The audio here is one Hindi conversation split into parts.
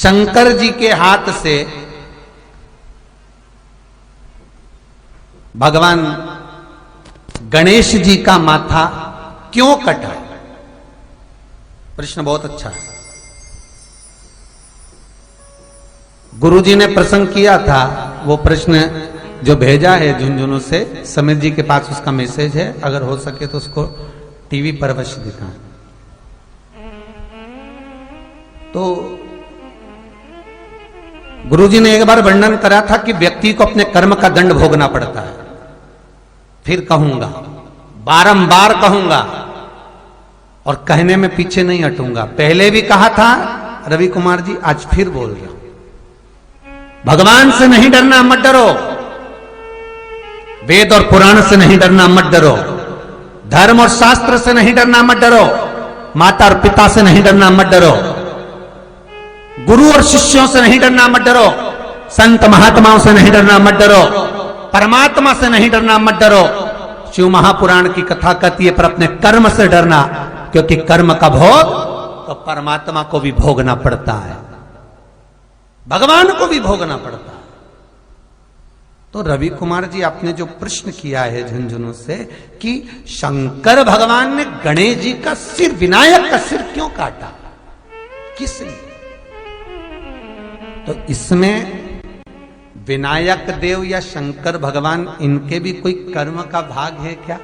शंकर जी के हाथ से भगवान गणेश जी का माथा क्यों कटा? प्रश्न बहुत अच्छा है। गुरुजी ने प्रसंग किया था, वो प्रश्न जो भेजा है झुंझुनू से, समीर जी के पास उसका मैसेज है, अगर हो सके तो उसको टीवी पर अवश्य दिखाएं। तो गुरुजी ने एक बार वर्णन करा था कि व्यक्ति को अपने कर्म का दंड भोगना पड़ता है। फिर कहूंगा, बारंबार कहूंगा और कहने में पीछे नहीं हटूंगा। पहले भी कहा था रवि कुमार जी, आज फिर बोल रहा हूं, भगवान से नहीं डरना, मत डरो। वेद और पुराण से नहीं डरना, मत डरो। धर्म और शास्त्र से नहीं डरना, मत डरो। माता और पिता से नहीं डरना, मत डरो। गुरु और शिष्यों से नहीं डरना, मत डरो। संत महात्माओं से नहीं डरना, मत डरो। परमात्मा से नहीं डरना, मत डरो। शिव महापुराण की कथा कहती है, पर अपने कर्म से डरना, क्योंकि कर्म का भोग तो परमात्मा को भी भोगना पड़ता है, भगवान को भी भोगना पड़ता है। तो रवि कुमार जी, आपने जो प्रश्न किया है झुंझुनू से कि शंकर भगवान ने गणेश जी का सिर, विनायक का सिर क्यों काटा, किस लिए? तो इसमें विनायक देव या शंकर भगवान, इनके भी कोई कर्म का भाग है क्या?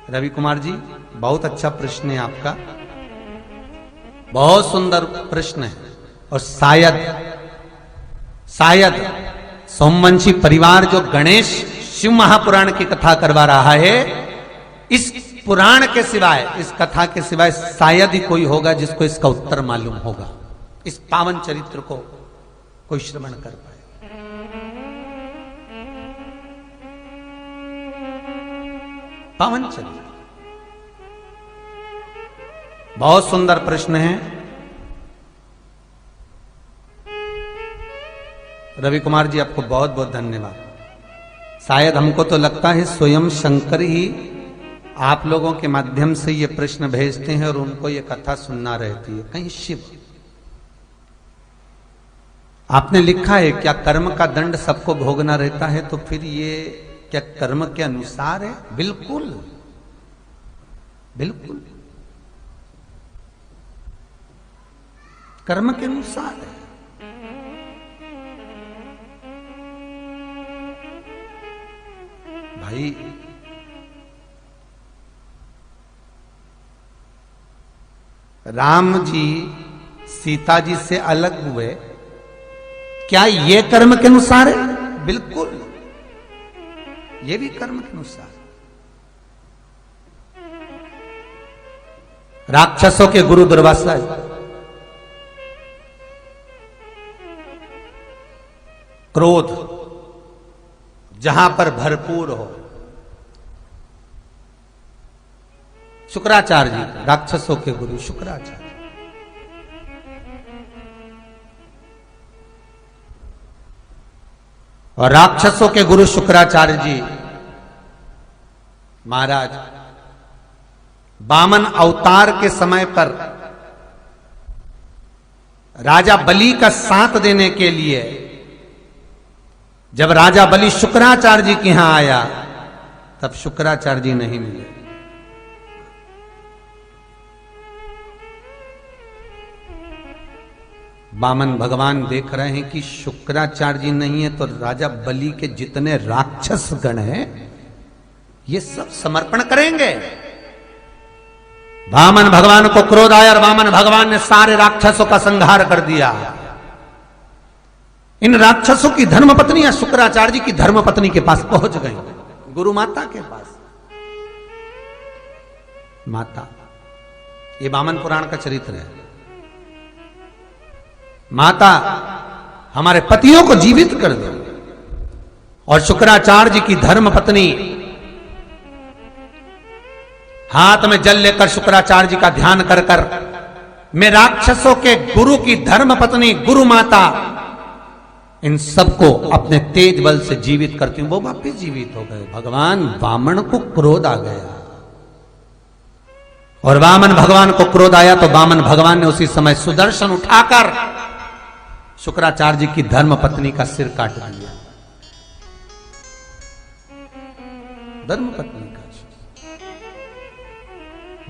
रवि कुमार जी, बहुत अच्छा प्रश्न है आपका, बहुत सुंदर प्रश्न है। और शायद सोमवंशी परिवार जो गणेश शिव महापुराण की कथा करवा रहा है, इस पुराण के सिवाय, इस कथा के सिवाय शायद ही कोई होगा जिसको इसका उत्तर मालूम होगा, इस पावन चरित्र को कोई श्रवण कर पाए। पावन चरित्र, बहुत सुंदर प्रश्न है। रवि कुमार जी, आपको बहुत बहुत धन्यवाद। शायद हमको तो लगता है स्वयं शंकर ही आप लोगों के माध्यम से ये प्रश्न भेजते हैं और उनको ये कथा सुनना रहती है। कहीं शिव, आपने लिखा है क्या कर्म का दंड सबको भोगना रहता है, तो फिर ये क्या कर्म के अनुसार है? बिल्कुल बिल्कुल, कर्म के अनुसार है। भाई, राम जी सीता जी से अलग हुए, क्या ये कर्म के अनुसार है? बिल्कुल, ये भी कर्म के अनुसार। राक्षसों के गुरु दुर्वासा, क्रोध जहां पर भरपूर हो, शुक्राचार्य जी, राक्षसों के गुरु शुक्राचार्य। और राक्षसों के गुरु शुक्राचार्य जी महाराज वामन अवतार के समय पर राजा बलि का साथ देने के लिए जब राजा बलि शुक्राचार्य जी के यहां आया, तब शुक्राचार्य जी नहीं मिले। वामन भगवान देख रहे हैं कि शुक्राचार्य जी नहीं है, तो राजा बलि के जितने राक्षस गण हैं ये सब समर्पण करेंगे। वामन भगवान को क्रोध आया और वामन भगवान ने सारे राक्षसों का संहार कर दिया। इन राक्षसों की धर्मपत्नी या शुक्राचार्य जी की धर्मपत्नी के पास पहुंच गई, गुरु माता के पास। माता, ये वामन पुराण का चरित्र है। माता, हमारे पतियों को जीवित कर दो। और शुक्राचार्य जी की धर्मपत्नी हाथ में जल लेकर शुक्राचार्य जी का ध्यान कर कर, मैं राक्षसों के गुरु की धर्मपत्नी गुरु माता, इन सबको अपने तेज बल से जीवित करती हूं। वो वापिस जीवित हो गए। भगवान वामन को क्रोध आ गया, और वामन भगवान को क्रोध आया तो वामन भगवान ने उसी समय सुदर्शन उठाकर शुक्राचार्य जी की धर्म पत्नी का सिर काट दिया। धर्म पत्नी का शीश।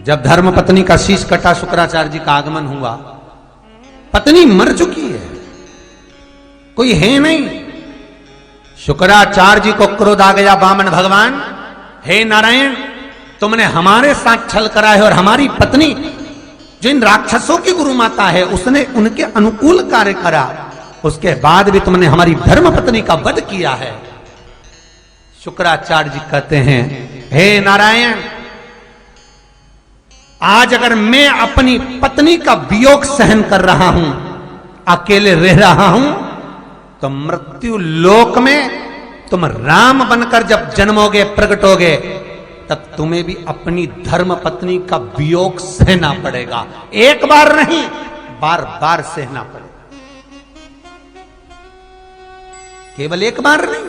जब धर्म पत्नी का शीश कटा, शुक्राचार्य जी का आगमन हुआ। पत्नी मर चुकी है, कोई है नहीं। शुक्राचार्य जी को क्रोध आ गया। वामन भगवान, हे नारायण, तुमने हमारे साथ छल करा है और हमारी पत्नी जो इन राक्षसों की गुरु माता है उसने उनके अनुकूल कार्य करा, उसके बाद भी तुमने हमारी धर्म पत्नी का वध किया है। शुक्राचार्य जी कहते हैं, हे नारायण, आज अगर मैं अपनी पत्नी का वियोग सहन कर रहा हूं, अकेले रह रहा हूं, तो मृत्यु लोक में तुम राम बनकर जब जन्मोगे, प्रकटोगे, तब तुम्हें भी अपनी धर्म पत्नी का वियोग सहना पड़ेगा। एक बार नहीं, बार बार सहना पड़ेगा। केवल एक बार नहीं।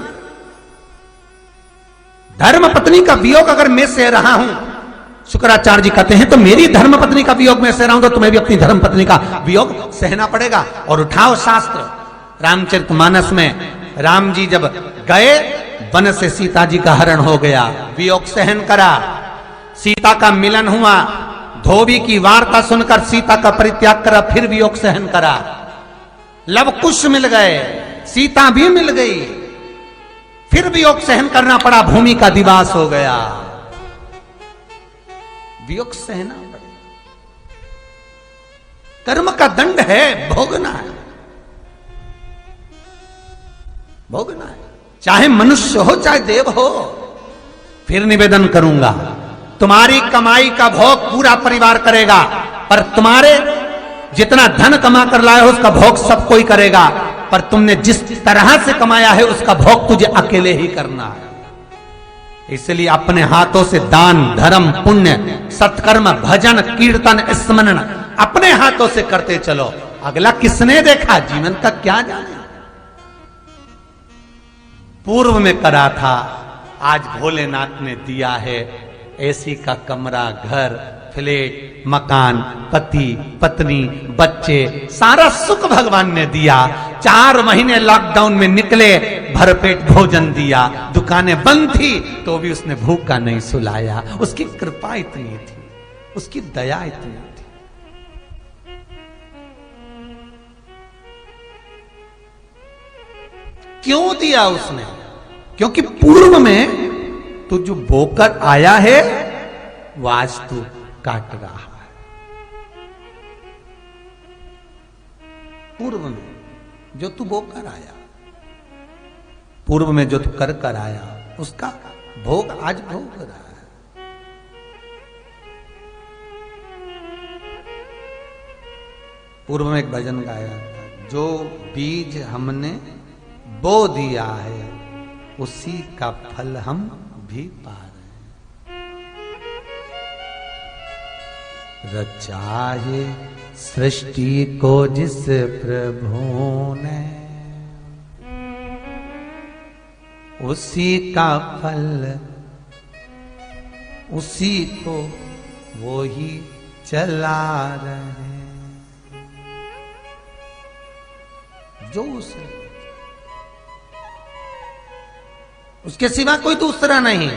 धर्म पत्नी का वियोग अगर मैं सह रहा हूं, शुक्राचार्य जी कहते हैं, तो मेरी धर्म पत्नी का वियोग मैं सह रहा हूं, तो तुम्हें भी अपनी धर्म पत्नी का वियोग सहना पड़ेगा। और उठाओ शास्त्र। रामचरितमानस में राम जी जब गए, वन से सीता जी का हरण हो गया, वियोग सहन करा। सीता का मिलन हुआ, धोबी की वार्ता सुनकर सीता का परित्याग करा, फिर वियोग सहन करा। लव कुश मिल गए, सीता भी मिल गई, फिर वियोग सहन करना पड़ा, भूमि का दिवास हो गया। वियोग सहना पड़ेगा। कर्म का दंड है, भोगना है, भोगना है, चाहे मनुष्य हो चाहे देव हो। फिर निवेदन करूंगा, तुम्हारी कमाई का भोग पूरा परिवार करेगा, पर तुम्हारे जितना धन कमा कर लाए हो उसका भोग सब कोई करेगा, पर तुमने जिस तरह से कमाया है उसका भोग तुझे अकेले ही करना है। इसलिए अपने हाथों से दान, धर्म, पुण्य, सत्कर्म, भजन, कीर्तन, स्मरण अपने हाथों से करते चलो। अगला किसने देखा, जीवन का क्या जाने। पूर्व में करा था, आज भोलेनाथ ने दिया है। एसी का कमरा, घर, फ्लैट, मकान, पति, पत्नी, बच्चे, सारा सुख भगवान ने दिया। 4 महीने लॉकडाउन में निकले, भरपेट भोजन दिया, दुकानें बंद थी तो भी उसने भूखा नहीं सुलाया। उसकी कृपा इतनी थी, उसकी दया इतनी थी। क्यों दिया उसने? क्योंकि पूर्व में तू जो बोकर आया है वो आज तू काट रहा है। पूर्व में जो तू बोकर आया, पूर्व में जो तू कर कर आया, उसका भोग आज भोग रहा है। पूर्व में एक भजन गाया था, जो बीज हमने बो दिया है उसी का फल हम भी पा रहे हैं। रचा है सृष्टि को जिस प्रभु ने, उसी का फल उसी को वो ही चला रहे। जो उसके सिवा कोई दूसरा नहीं।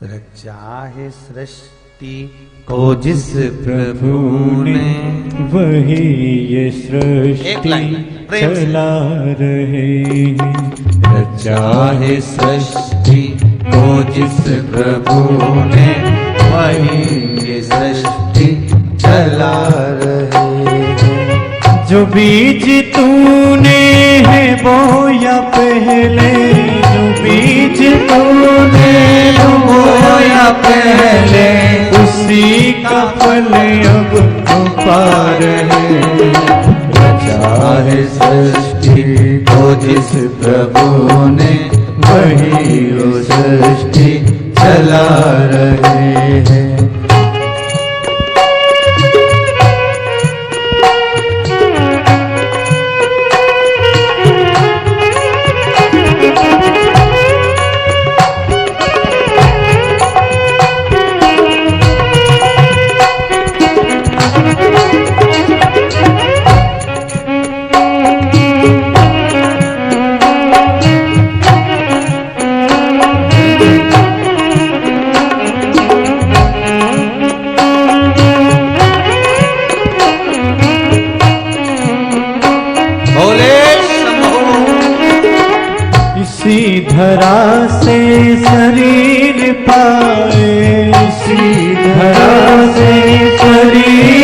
रचा है सृष्टि को जिस प्रभु ने, वही ये सृष्टि चला रहे हैं। रचा है सृष्टि को जिस प्रभु ने, वही ये सृष्टि चला रहे हैं। जो बीज तूने है बोया पहले, जो बीज तूने बोया पहले, उसी का फल अब तो पा रहे। रचा है सृष्टि को जिस प्रभु ने, वही वो सृष्टि चला रहे हैं।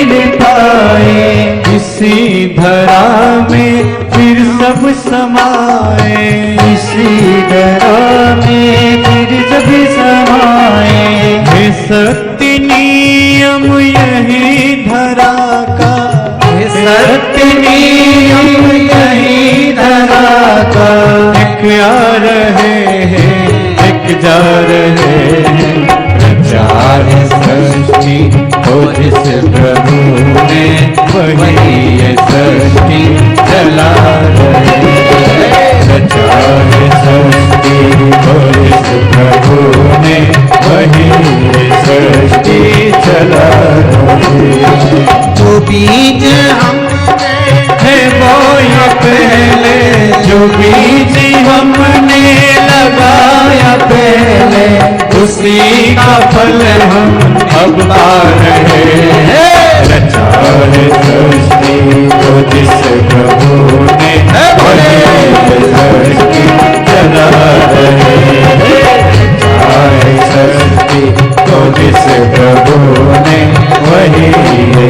मिल पाए, इसी धरा में फिर सब समाए, इसी धरा में फिर सब समाए। हे सत्य नियम यही धरा का, हे सत्य नियम यही धरा का। एक आ रहे हैं, एक जा रहे हैं, प्रचार सृष्टि को जिस प्रभु ने वही ये सृष्टि चला रहे हैं। प्रचार सृष्टि को जिस प्रभु ने वही ये सृष्टि चला रहे हैं। जो बीज हमने है बोया पहले, जो बीज हमने लगाया पहले, उसी का फल हम अब पा रहे हैं। प्रचार सृष्टि को जिस प्रभु ने सृष्टि चला रहे हैं। प्रचार सृष्टि को जिस प्रभु ने वही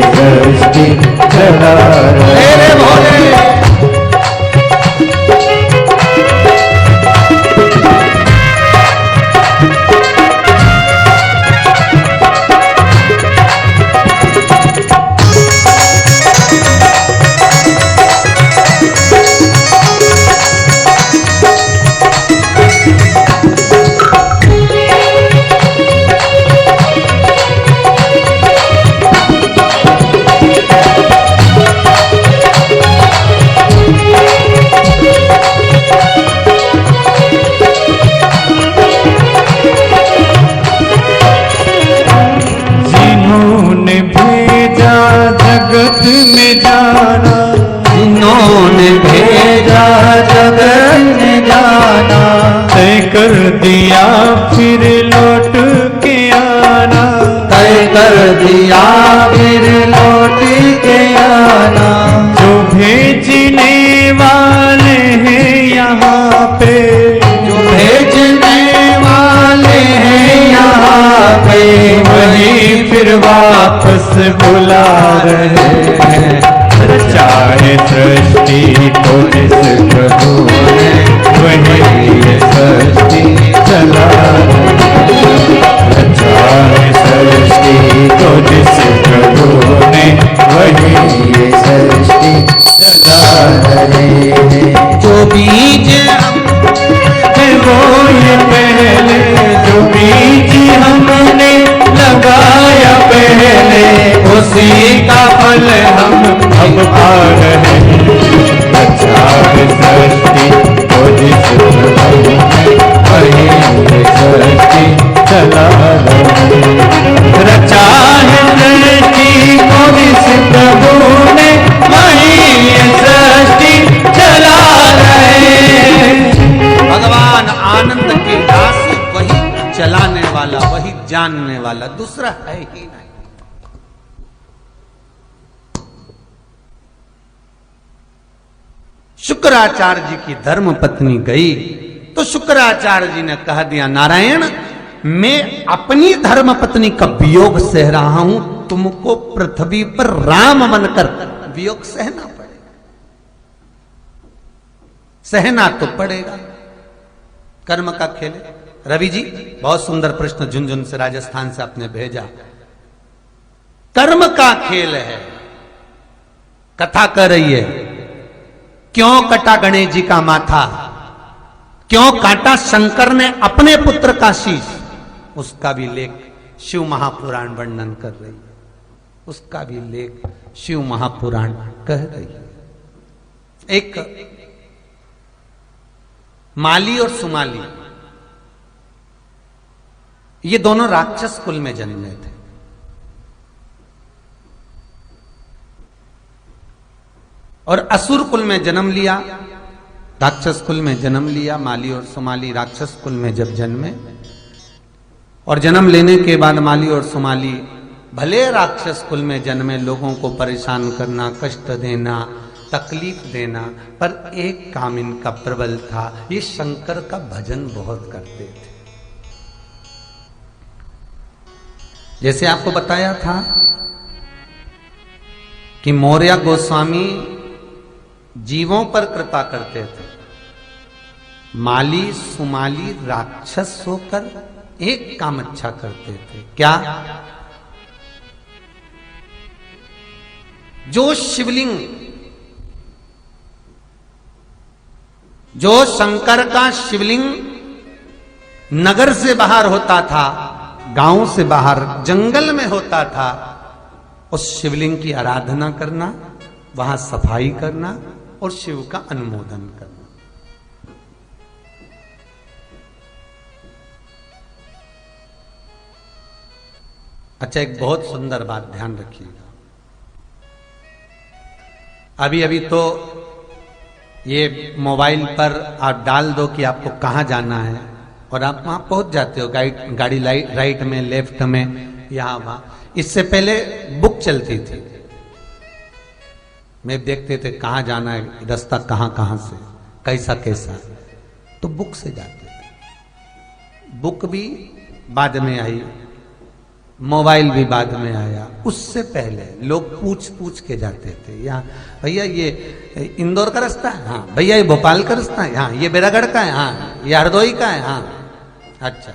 सृष्टि चला रहे हैं। जिन्होंने भेजा जगत में जाना, तय कर दिया फिर लौट के आना, तय कर दिया फिर लौट के आना। जो भेजने वाले हैं यहाँ पे, जो भेजने वाले हैं यहाँ पे, वही फिर वापस बुला रहे हैं। चाहे सृष्टि को जिस प्रभु ने वही ये सृष्टि चला रहे हैं। चाहे सृष्टि को जिस प्रभु ने वही ये सृष्टि चला रहे हैं। जो बीज है वो ये पहले, जो बीज हमने लगाया पहले, उसी का फल हम अब पा रहे हैं। प्रचार सृष्टि को जिस प्रभु ने वही सृष्टि चला रहे हैं। रचा है सृष्टि को जिस प्रभु ने वही सृष्टि चला रहे हैं। भगवान आनंद की राशि वही चलाने वाला, वही जानने वाला, दूसरा है ही नहीं। शुक्राचार्य जी की धर्म पत्नी गई तो शुक्राचार्य जी ने कह दिया, नारायण मैं अपनी धर्म पत्नी का वियोग सह रहा हूं, तुमको पृथ्वी पर राम बनकर वियोग सहना पड़ेगा। सहना तो पड़ेगा, कर्म का खेल। रवि जी बहुत सुंदर प्रश्न झुंझुन से राजस्थान से आपने भेजा। कर्म का खेल है। कथा कर रही है, क्यों कटा गणेश जी का माथा, क्यों काटा शंकर ने अपने पुत्र का शीश, उसका भी लेख शिव महापुराण वर्णन कर रही है। उसका भी लेख शिव महापुराण कह रही है। एक माली और सुमाली, ये दोनों राक्षस कुल में जन्मे थे। और असुर कुल में जन्म लिया, राक्षस कुल में जन्म लिया। माली और सुमाली राक्षस कुल में जब जन्मे, और जन्म लेने के बाद माली और सुमाली भले राक्षस कुल में जन्मे, लोगों को परेशान करना, कष्ट देना, तकलीफ देना, पर एक काम इनका प्रबल था, ये शंकर का भजन बहुत करते थे। जैसे आपको बताया था कि मौर्य गोस्वामी जीवों पर कृपा करते थे। माली सुमाली राक्षस होकर एक काम अच्छा करते थे, क्या? जो शिवलिंग, जो शंकर का शिवलिंग नगर से बाहर होता था, गांव से बाहर जंगल में होता था, उस शिवलिंग की आराधना करना, वहां सफाई करना और शिव का अनुमोदन करना। अच्छा, एक बहुत सुंदर बात ध्यान रखिएगा। अभी अभी तो ये मोबाइल पर आप डाल दो कि आपको कहां जाना है और आप वहां पहुंच जाते हो, गाड़ी राइट में, लेफ्ट में, यहां वहां। इससे पहले बुक चलती थी, मैं देखते थे कहां जाना है, रास्ता कहां कहां से, कैसा कैसा, तो बुक से जाते थे। बुक भी बाद में आई, मोबाइल भी बाद में आया। उससे पहले लोग पूछ पूछ के जाते थे, यहाँ भैया ये इंदौर का रास्ता है, हाँ भैया ये भोपाल का रास्ता है, हाँ ये बेरागढ़ का है, हाँ ये हरदोई का है, हाँ अच्छा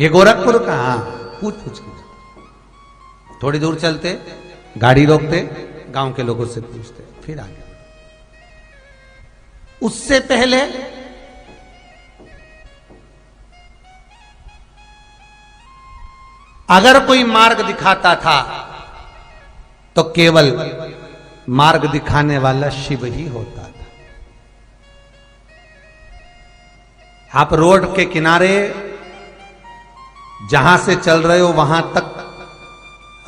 ये गोरखपुर का, हाँ पूछ पूछ के। थोड़ी दूर चलते, गाड़ी रोकते, गांव के लोगों से पूछते, फिर आगे। उससे पहले अगर कोई मार्ग दिखाता था तो केवल मार्ग दिखाने वाला शिव ही होता था। आप रोड के किनारे जहां से चल रहे हो वहां तक,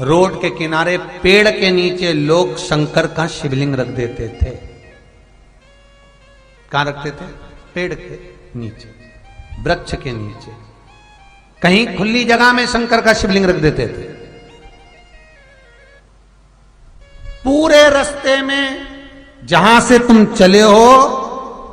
रोड के किनारे पेड़ के नीचे लोग शंकर का शिवलिंग रख देते थे। कहां रखते थे? पेड़ के नीचे, वृक्ष के नीचे, कहीं खुली जगह में शंकर का शिवलिंग रख देते थे। पूरे रास्ते में जहां से तुम चले हो,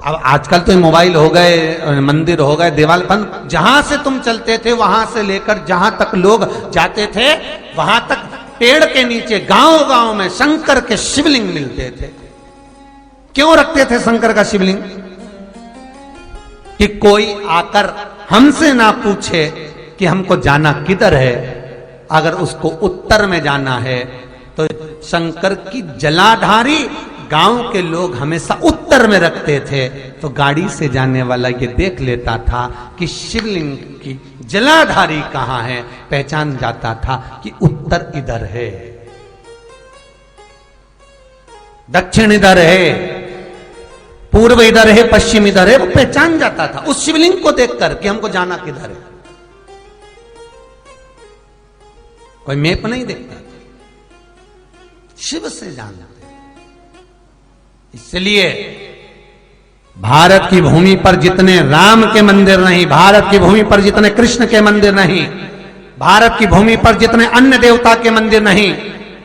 अब आजकल तो मोबाइल हो गए, मंदिर हो गए, देवालपन, जहां से तुम चलते थे वहां से लेकर जहां तक लोग जाते थे वहां तक पेड़ के नीचे गांव गांव में शंकर के शिवलिंग मिलते थे। क्यों रखते थे शंकर का शिवलिंग? कि कोई आकर हमसे ना पूछे कि हमको जाना किधर है। अगर उसको उत्तर में जाना है तो शंकर की जलाधारी गांव के लोग हमेशा उत्तर में रखते थे, तो गाड़ी से जाने वाला ये देख लेता था कि शिवलिंग की जलाधारी कहां है, पहचान जाता था कि उत्तर इधर है, दक्षिण इधर है, पूर्व इधर है, पश्चिम इधर है, वो पहचान जाता था उस शिवलिंग को देखकर कि हमको जाना किधर है। कोई मैप नहीं देखता, शिव से जानते। इसलिए भारत की भूमि पर जितने राम के मंदिर नहीं, भारत की भूमि पर जितने कृष्ण के मंदिर नहीं, भारत की भूमि पर जितने अन्य देवता के मंदिर नहीं,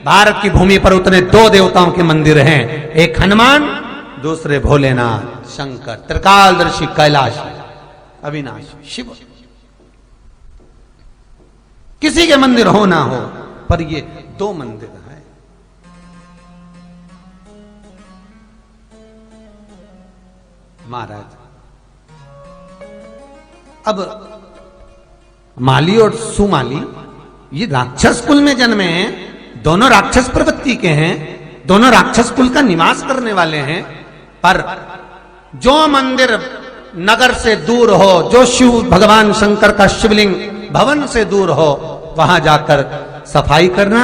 भारत की भूमि पर उतने दो देवताओं के मंदिर हैं, एक हनुमान, दूसरे भोलेनाथ, शंकर, त्रिकालदर्शी, कैलाश, अविनाशी, शिव। किसी के मंदिर हो ना हो, पर ये दो मंदिर है। महाराज, अब माली और सुमाली ये राक्षस कुल में जन्मे हैं, दोनों राक्षस प्रवृत्ति के हैं, दोनों राक्षस कुल का निवास करने वाले हैं। पर जो मंदिर नगर से दूर हो, जो शिव भगवान शंकर का शिवलिंग भवन से दूर हो, वहां जाकर सफाई करना,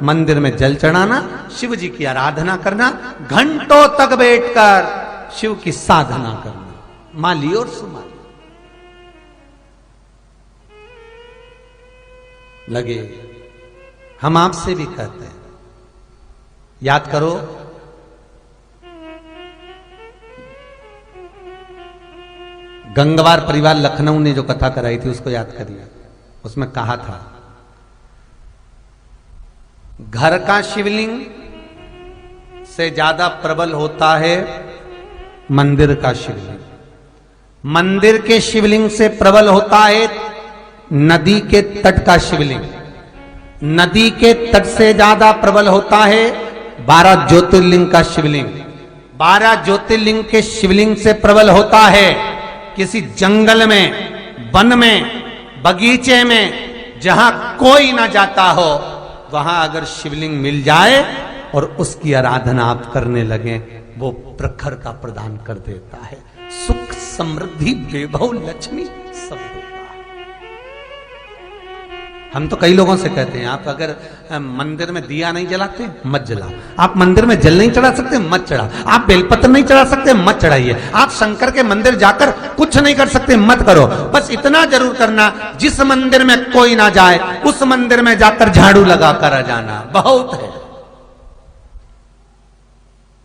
मंदिर में जल चढ़ाना, शिव जी की आराधना करना, घंटों तक बैठकर शिव की साधना करना। माली और सुमाली लगे। हम आपसे भी कहते हैं, याद करो गंगवार परिवार लखनऊ ने जो कथा कराई थी उसको याद करिए। उसमें कहा था, घर का शिवलिंग से ज्यादा प्रबल होता है मंदिर का शिवलिंग, मंदिर के शिवलिंग से प्रबल होता है नदी के तट का शिवलिंग, नदी के तट से ज्यादा प्रबल होता है 12 ज्योतिर्लिंग का शिवलिंग 12 ज्योतिर्लिंग के शिवलिंग से प्रबल होता है। किसी जंगल में, वन में, बगीचे में जहां कोई ना जाता हो, वहां अगर शिवलिंग मिल जाए और उसकी आराधना आप करने लगे, वो प्रखरता प्रदान कर देता है। सुख, समृद्धि, वैभव, लक्ष्मी सब होता है। हम तो कई लोगों से कहते हैं, आप अगर मंदिर में दिया नहीं जलाते, मत जलाओ। आप मंदिर में जल नहीं चढ़ा सकते, मत चढ़ाओ। आप बेलपत्र नहीं चढ़ा सकते, मत चढ़ाइए। आप शंकर के मंदिर जाकर कुछ नहीं कर सकते, मत करो। बस इतना जरूर करना, जिस मंदिर में कोई ना जाए, उस मंदिर में जाकर झाड़ू लगा कर आ जाना, बहुत है,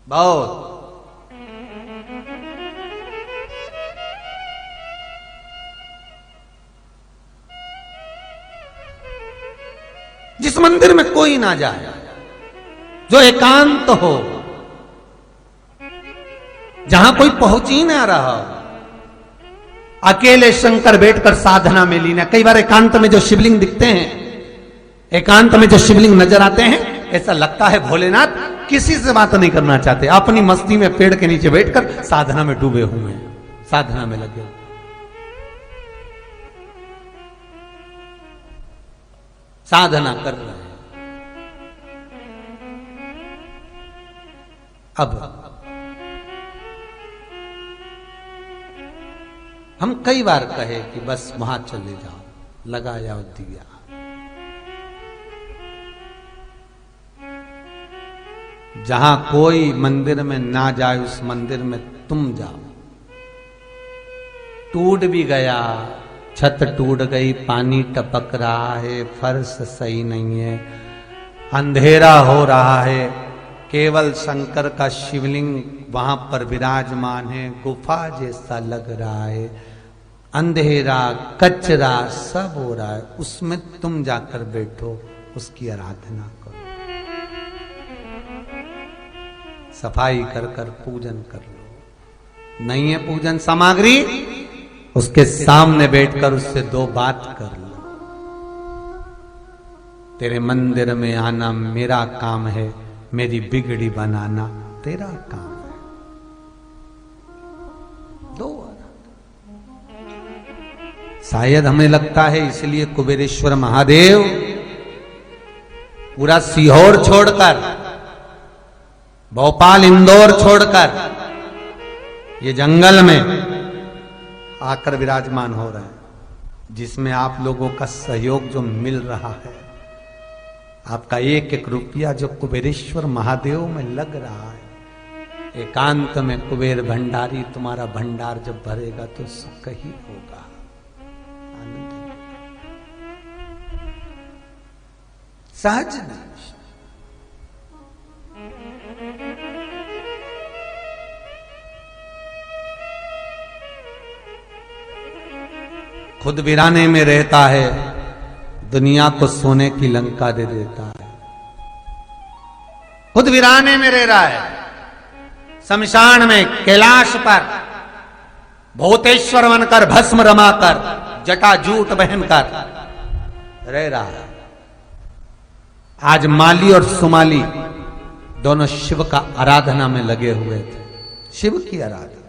बहुत। जिस मंदिर में कोई ना जाए, जो एकांत हो, जहां कोई पहुंच ही ना रहा, अकेले शंकर बैठकर साधना में लीन है। कई बार एकांत में जो शिवलिंग दिखते हैं, एकांत में जो शिवलिंग नजर आते हैं, ऐसा लगता है भोलेनाथ किसी से बात नहीं करना चाहते, अपनी मस्ती में पेड़ के नीचे बैठकर साधना में डूबे हुए हैं, साधना में लगे। साधना कर रहे हैं। अब हम कई बार कहे कि बस वहां चले जाओ, लगा जाओ दिया। जहां कोई मंदिर में ना जाए, उस मंदिर में तुम जाओ। टूट भी गया, छत टूट गई, पानी टपक रहा है, फर्श सही नहीं है, अंधेरा हो रहा है, केवल शंकर का शिवलिंग वहां पर विराजमान है, गुफा जैसा लग रहा है, अंधेरा, कचरा सब हो रहा है, उसमें तुम जाकर बैठो, उसकी आराधना करो, सफाई कर कर पूजन कर लो। नहीं है पूजन सामग्री, उसके सामने बैठकर उससे दो बात कर लो। तेरे मंदिर में आना मेरा काम है, मेरी बिगड़ी बनाना तेरा काम है। दो शायद हमें लगता है इसलिए कुबेरेश्वर महादेव पूरा सीहोर छोड़कर, भोपाल, इंदौर छोड़कर ये जंगल में आकर विराजमान हो रहे हैं, जिसमें आप लोगों का सहयोग जो मिल रहा है, आपका एक एक रुपया जो कुबेरेश्वर महादेव में लग रहा है, एकांत में कुबेर भंडारी तुम्हारा भंडार जब भरेगा तो सुख ही होगा, आनंद ही होगा। सहज नहीं। खुद वीराने में रहता है, दुनिया को सोने की लंका दे देता है। खुद वीराने में रह रहा है, शमशान में, कैलाश पर भूतेश्वर बनकर, भस्म रमाकर, जटा जूट पहनकर रह रहा है। आज माली और सुमाली दोनों शिव का आराधना में लगे हुए थे, शिव की आराधना।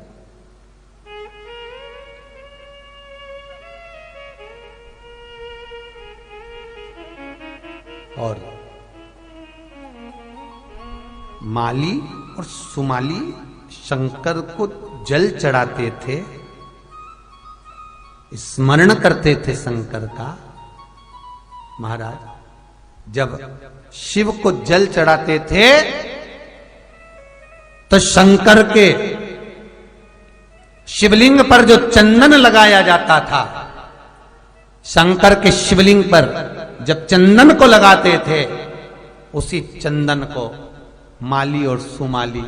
और माली और सुमाली शंकर को जल चढ़ाते थे, स्मरण करते थे शंकर का। महाराज जब शिव को जल चढ़ाते थे तो शंकर के शिवलिंग पर जो चंदन लगाया जाता था, शंकर के शिवलिंग पर जब चंदन को लगाते थे, उसी चंदन को माली और सुमाली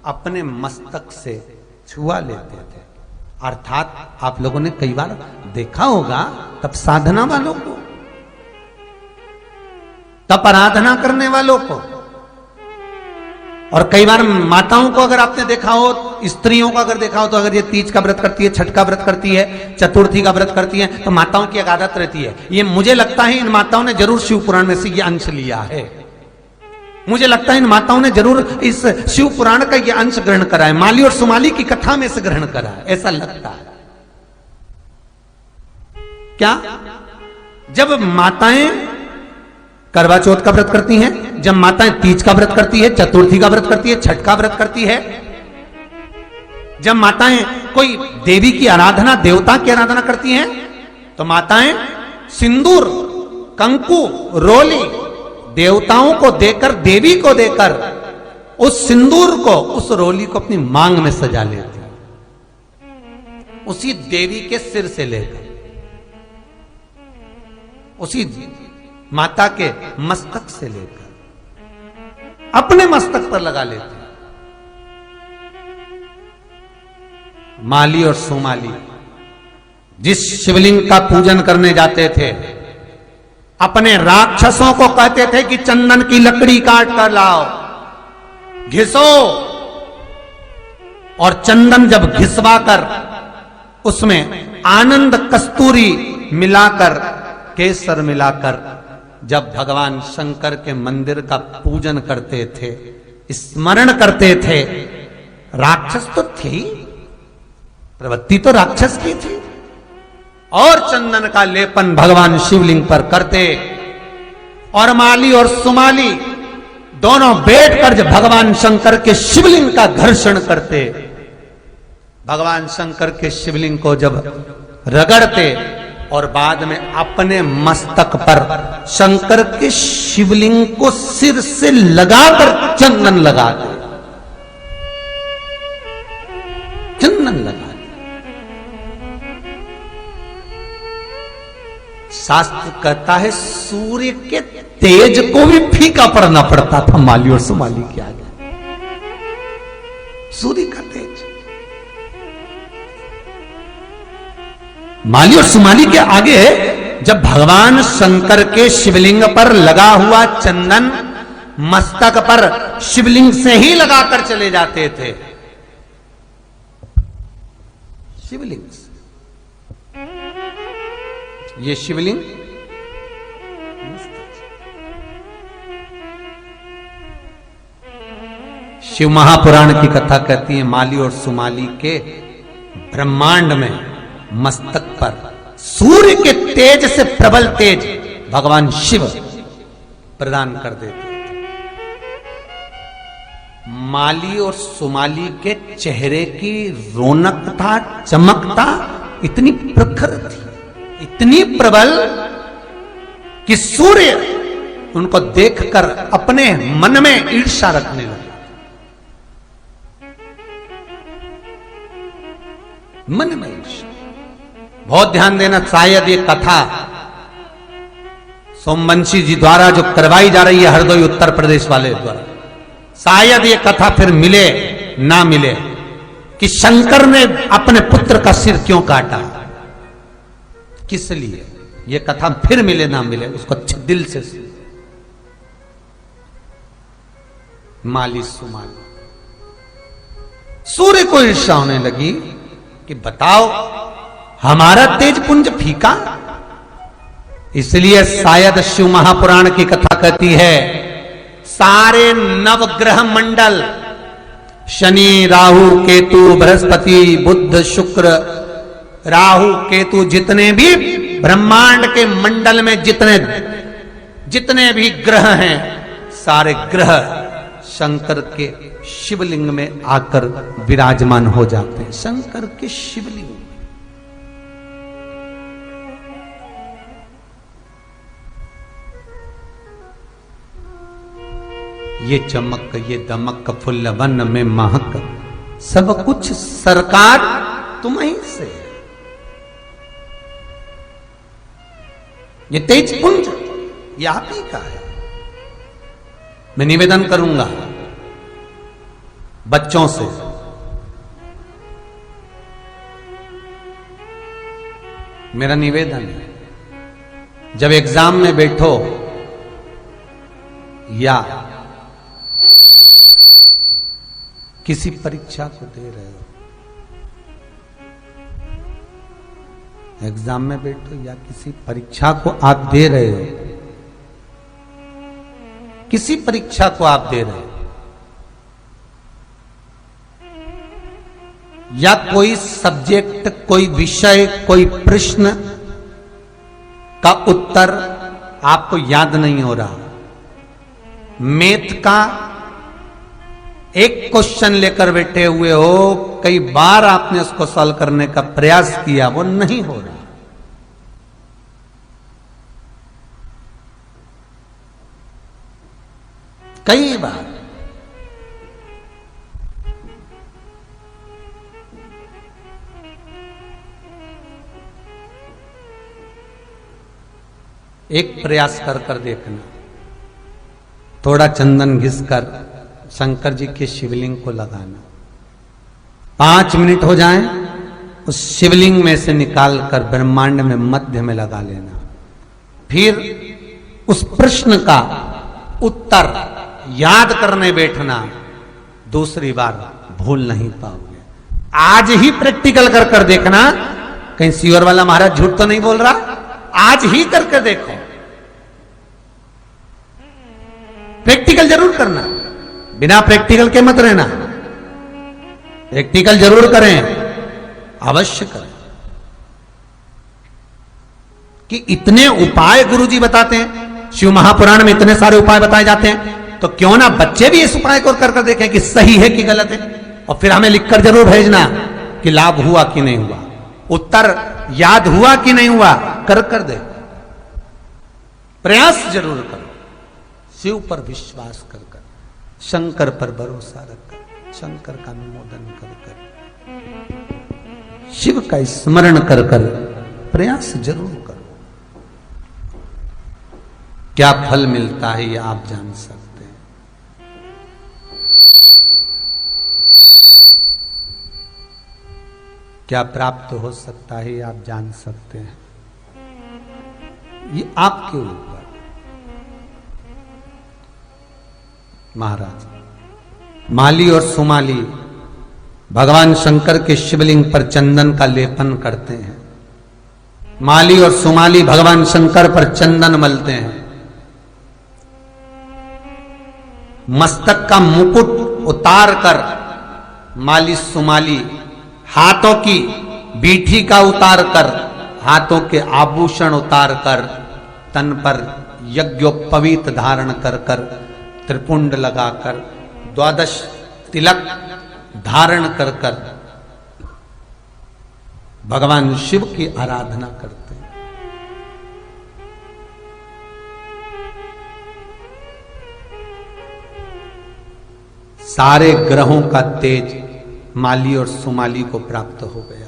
अपने मस्तक से छुआ लेते थे। अर्थात आप लोगों ने कई बार देखा होगा, तब साधना वालों को, तब आराधना करने वालों को, और कई बार माताओं को अगर आपने देखा हो, स्त्रियों को अगर देखा हो, तो अगर ये तीज का व्रत करती है, छठ का व्रत करती है, चतुर्थी का व्रत करती है, तो माताओं की एक आदत रहती है। ये मुझे लगता है इन माताओं ने जरूर शिव पुराण में से ये अंश लिया है। मुझे लगता है इन माताओं ने जरूर इस शिव पुराण का यह अंश ग्रहण करा है, माली और सुमाली की कथा में से ग्रहण करा है, ऐसा लगता है। क्या जब माताएं करवा चौथ का व्रत करती हैं, जब माताएं तीज का व्रत करती है, चतुर्थी का व्रत करती है, छठ का व्रत करती है, जब माताएं कोई देवी की आराधना, देवता की आराधना करती हैं, तो माताएं सिंदूर, कंकु, रोली देवताओं को देकर, देवी को देकर उस सिंदूर को, उस रोली को अपनी मांग में सजा लेती, उसी देवी के सिर से लेकर, उसी माता के मस्तक से लेकर अपने मस्तक पर लगा लेते। माली और सोमाली जिस शिवलिंग का पूजन करने जाते थे, अपने राक्षसों को कहते थे कि चंदन की लकड़ी काट कर लाओ, घिसो, और चंदन जब घिसवाकर उसमें आनंद कस्तूरी मिलाकर, केसर मिलाकर जब भगवान शंकर के मंदिर का पूजन करते थे, स्मरण करते थे, राक्षस तो थी, प्रवृत्ति तो राक्षस की थी, और चंदन का लेपन भगवान शिवलिंग पर करते, और माली और सुमाली दोनों बैठकर जब भगवान शंकर के शिवलिंग का घर्षण करते, भगवान शंकर के शिवलिंग को जब रगड़ते और बाद में अपने मस्तक पर शंकर के शिवलिंग को सिर से लगाकर चंदन लगाते, चंदन लगाते। शास्त्र कहता है सूर्य के तेज को भी फीका पड़ना पड़ता था माली और सुमाली के आगे, सूर्य का तेज। माली और सुमाली के आगे जब भगवान शंकर के शिवलिंग पर लगा हुआ चंदन मस्तक पर शिवलिंग से ही लगाकर चले जाते थे, शिवलिंग से। ये शिवलिंग शिव महापुराण की कथा कहती है, माली और सुमाली के ब्रह्मांड में मस्तक पर सूर्य के तेज से प्रबल तेज भगवान शिव प्रदान कर देते थे। माली और सुमाली के चेहरे की रौनकता, चमकता इतनी प्रखर थी, इतनी प्रबल कि सूर्य उनको देखकर अपने मन में ईर्ष्या रखने लगा, मन में ईर्ष्या। बहुत ध्यान देना, शायद ये कथा सोमवंशी जी द्वारा जो करवाई जा रही है हरदोई उत्तर प्रदेश वाले द्वारा, शायद ये कथा फिर मिले ना मिले कि शंकर ने अपने पुत्र का सिर क्यों काटा, किस लिए, ये कथा फिर मिले ना मिले, उसको अच्छे दिल से सुन। माली सुमाली, सूर्य को ईर्ष्या होने लगी कि बताओ हमारा तेज पुंज फीका। इसलिए शायद शिव महापुराण की कथा कहती है, सारे नवग्रह मंडल, शनि, राहु, केतु, बृहस्पति, बुध, शुक्र, राहु, केतु, जितने भी ब्रह्मांड के मंडल में जितने भी ग्रह हैं, सारे ग्रह शंकर के शिवलिंग में आकर विराजमान हो जाते हैं। शंकर के शिवलिंग, ये चमक, ये दमक, फुल्ल वन में महक, सब कुछ सरकार तुम्हीं से। ये तेज पुंज ये आप ही का है। मैं निवेदन करूंगा बच्चों से, मेरा निवेदन है, जब एग्जाम में बैठो या किसी परीक्षा को दे रहे हो, एग्जाम में बैठो या किसी परीक्षा को आप दे रहे हो, किसी परीक्षा को आप दे रहे हैं या कोई सब्जेक्ट, कोई विषय, कोई प्रश्न का उत्तर आपको याद नहीं हो रहा, मैथ का एक क्वेश्चन लेकर बैठे हुए हो, कई बार आपने उसको सॉल्व करने का प्रयास किया, वो नहीं हो रहा, कई बार एक प्रयास कर कर देखना, थोड़ा चंदन घिस कर शंकर जी के शिवलिंग को लगाना, 5 मिनट हो जाएं, उस शिवलिंग में से निकालकर ब्रह्मांड में मध्य में लगा लेना, फिर उस प्रश्न का उत्तर याद करने बैठना, दूसरी बार भूल नहीं पाओगे। आज ही प्रैक्टिकल कर कर देखना, कहीं सीवर वाला महाराज झूठ तो नहीं बोल रहा, आज ही करके देखो, प्रैक्टिकल जरूर करना, बिना प्रैक्टिकल के मत रहना, प्रैक्टिकल जरूर करें, अवश्य करें। कि इतने उपाय गुरुजी बताते हैं, शिव महापुराण में इतने सारे उपाय बताए जाते हैं, तो क्यों ना बच्चे भी इस उपाय को कर कर देखें कि सही है कि गलत है, और फिर हमें लिखकर जरूर भेजना कि लाभ हुआ कि नहीं हुआ, उत्तर याद हुआ कि नहीं हुआ, कर कर दे, प्रयास जरूर करो, शिव पर विश्वास कर कर, शंकर पर भरोसा रखकर, शंकर का अनुमोदन कर कर, शिव का स्मरण कर कर प्रयास जरूर करो। क्या फल मिलता है ये आप जान सकते हैं। क्या प्राप्त हो सकता है ये आप जान सकते हैं, ये आपके ऊपर। महाराज माली और सुमाली भगवान शंकर के शिवलिंग पर चंदन का लेपन करते हैं, माली और सुमाली भगवान शंकर पर चंदन मलते हैं, मस्तक का मुकुट उतार कर माली सुमाली हाथों की बीठी का उतार कर, हाथों के आभूषण उतार कर, तन पर यज्ञोपवीत धारण कर कर, त्रिपुंड लगाकर, 12 तिलक धारण कर कर भगवान शिव की आराधना करते हैं। सारे ग्रहों का तेज माली और सुमाली को प्राप्त हो गया।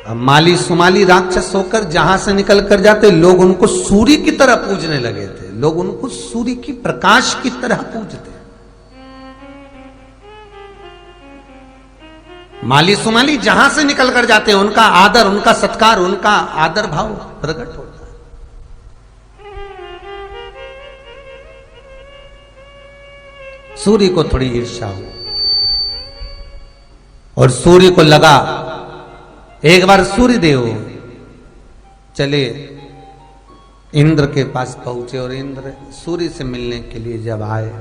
अब माली सुमाली राक्षस होकर जहां से निकल कर जाते, लोग उनको सूर्य की तरह पूजने लगे थे, लोग उनको सूर्य की प्रकाश की तरह पूजते। माली सुमाली जहां से निकल कर जाते हैं, उनका आदर, उनका सत्कार, उनका आदर भाव प्रकट होता है। सूर्य को थोड़ी ईर्ष्या हो, और सूर्य को लगा, एक बार सूर्य देव चले इंद्र के पास पहुंचे, और इंद्र सूर्य से मिलने के लिए जब आए,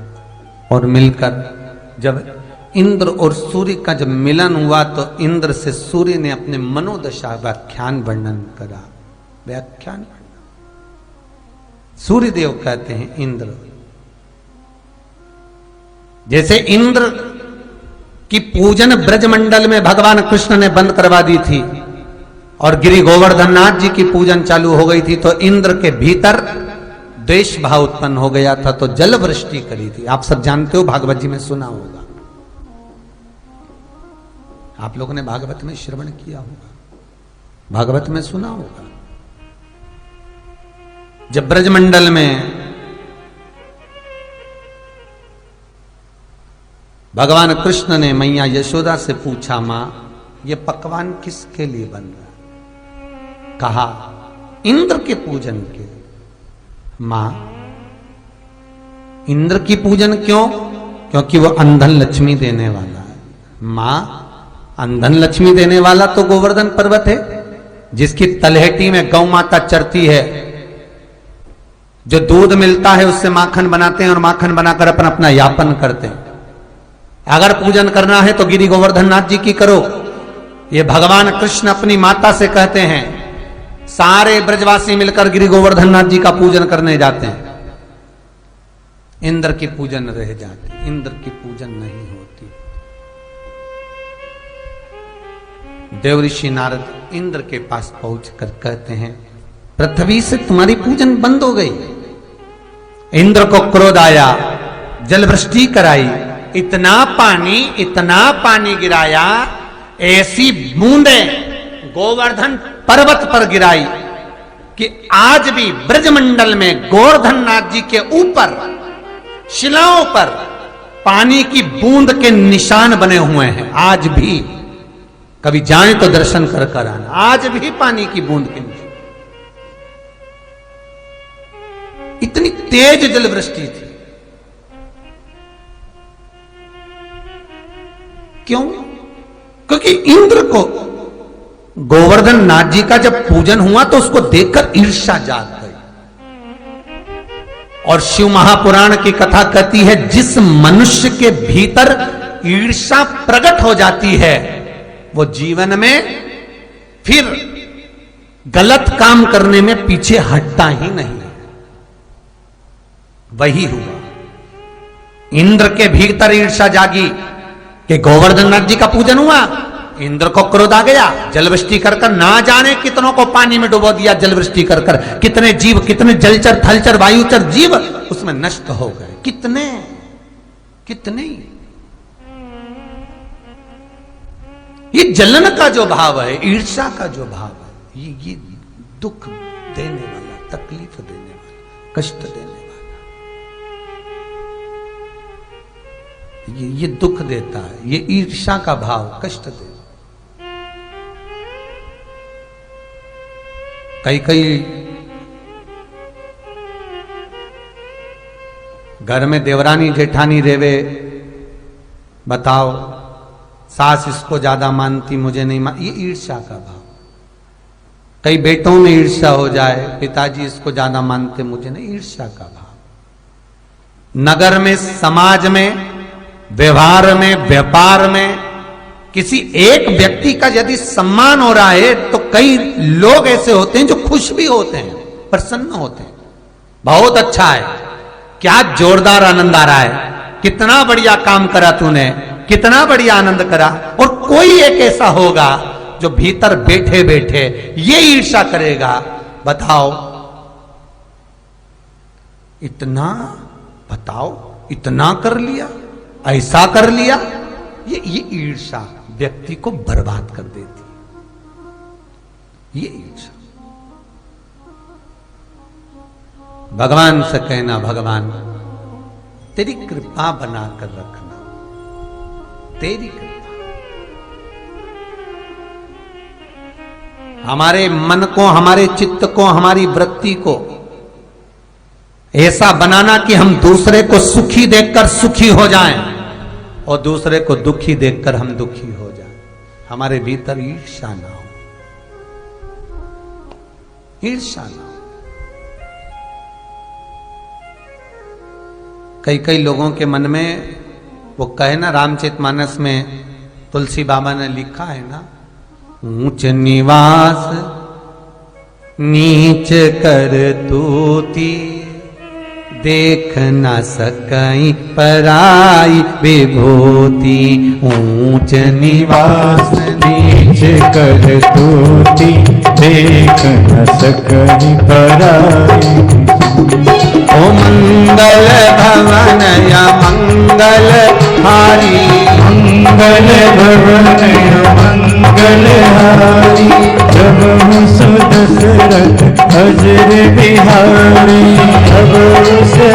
और मिलकर जब इंद्र और सूर्य का जब मिलन हुआ, तो इंद्र से सूर्य ने अपने मनोदशा व्याख्यान वर्णन करा। व्याख्यान वर्णन, सूर्य देव कहते हैं इंद्र, जैसे इंद्र की पूजन ब्रजमंडल में भगवान कृष्ण ने बंद करवा दी थी, और गिरि गोवर्धननाथ जी की पूजन चालू हो गई थी, तो इंद्र के भीतर द्वेष भाव उत्पन्न हो गया था, तो जल वृष्टि करी थी। आप सब जानते हो, भागवत जी में सुना होगा, आप लोगों ने भागवत में श्रवण किया होगा, भागवत में सुना होगा। जब ब्रजमंडल में भगवान कृष्ण ने मैया यशोदा से पूछा, मां ये पकवान किसके लिए बन रहा है? कहा इंद्र के पूजन के। मां इंद्र की पूजन क्यों? क्योंकि वो अंधन लक्ष्मी देने वाला है। मां अंधन लक्ष्मी देने वाला तो गोवर्धन पर्वत है, जिसकी तलहटी में गौ माता चरती है, जो दूध मिलता है उससे माखन बनाते हैं और माखन बनाकर अपना अपना यापन करते हैं। अगर पूजन करना है तो गिरि गोवर्धन नाथ जी की करो। ये भगवान कृष्ण अपनी माता से कहते हैं, सारे ब्रजवासी मिलकर गिरि गोवर्धन नाथ जी का पूजन करने जाते हैं। इंद्र की पूजन रह जाती, इंद्र की पूजन नहीं होती। देव ऋषि नारद इंद्र के पास पहुंचकर कहते हैं, पृथ्वी से तुम्हारी पूजन बंद हो गई। इंद्र को क्रोध आया, जलवृष्टि कराई, इतना पानी गिराया, ऐसी बूंदें गोवर्धन पर्वत पर गिराई कि आज भी ब्रजमंडल में गोवर्धन नाथ जी के ऊपर शिलाओं पर पानी की बूंद के निशान बने हुए हैं। आज भी कभी जाए तो दर्शन कर कर आना, आज भी पानी की बूंद के निशान। इतनी तेज जलवृष्टि थी। क्यों? क्योंकि इंद्र को गोवर्धन नाथ जी का जब पूजन हुआ तो उसको देखकर ईर्ष्या जाग गई। और शिव महापुराण की कथा कहती है, जिस मनुष्य के भीतर ईर्ष्या प्रकट हो जाती है वो जीवन में फिर गलत काम करने में पीछे हटता ही नहीं है। वही हुआ, इंद्र के भीतर ईर्ष्या जागी कि गोवर्धन नाथ जी का पूजन हुआ, इंद्र को क्रोध आ गया, जलवृष्टि कर कर ना जाने कितनों को पानी में डुबो दिया। जलवृष्टि कर कर कितने जीव, कितने जलचर, थलचर, वायुचर जीव उसमें नष्ट हो गए। कितने कितने। ये जलन का जो भाव है, ईर्ष्या का जो भाव है, ये दुख देने वाला, तकलीफ देने वाला, कष्ट देने वाला, ये दुख देता है। ये ईर्ष्या का भाव कष्ट देता। कई घर में देवरानी जेठानी रेवे, बताओ, सास इसको ज्यादा मानती, मुझे नहीं मान, ये ईर्ष्या का भाव। कई बेटों में ईर्ष्या हो जाए, पिताजी इसको ज्यादा मानते, मुझे नहीं, ईर्ष्या का भाव। नगर में, समाज में, व्यवहार में, व्यापार में किसी एक व्यक्ति का यदि सम्मान हो रहा है तो कई लोग ऐसे होते हैं जो खुश भी होते हैं, प्रसन्न होते हैं। बहुत अच्छा है, क्या जोरदार आनंद आ रहा है, कितना बढ़िया काम करा तूने, कितना बढ़िया आनंद करा। और कोई एक ऐसा होगा जो भीतर बैठे बैठे ये ईर्ष्या करेगा, बताओ इतना, बताओ इतना कर लिया, ऐसा कर लिया। ये ईर्ष्या व्यक्ति को बर्बाद कर देती है। ये ईर्ष्या। भगवान से कहना, भगवान तेरी कृपा बनाकर रखना, तेरी कृपा। हमारे मन को, हमारे चित्त को, हमारी वृत्ति को ऐसा बनाना कि हम दूसरे को सुखी देखकर सुखी हो जाएं और दूसरे को दुखी देखकर हम दुखी हो जाएं। हमारे भीतर ईर्ष्या ना हो, ईर्ष्या ना हो। कई लोगों के मन में वो कहे ना, रामचरितमानस में तुलसी बाबा ने लिखा है ना, ऊंच निवास नीच कर तूती, देख न सकई पराई विभूति। ऊंच निवास नीच कर तूती, देख न सकई पराई। ओ मंगल भवन या मंगल हारी, मंगल भवन मंगल हारी। जब दशरथ अजर बिहारी, जब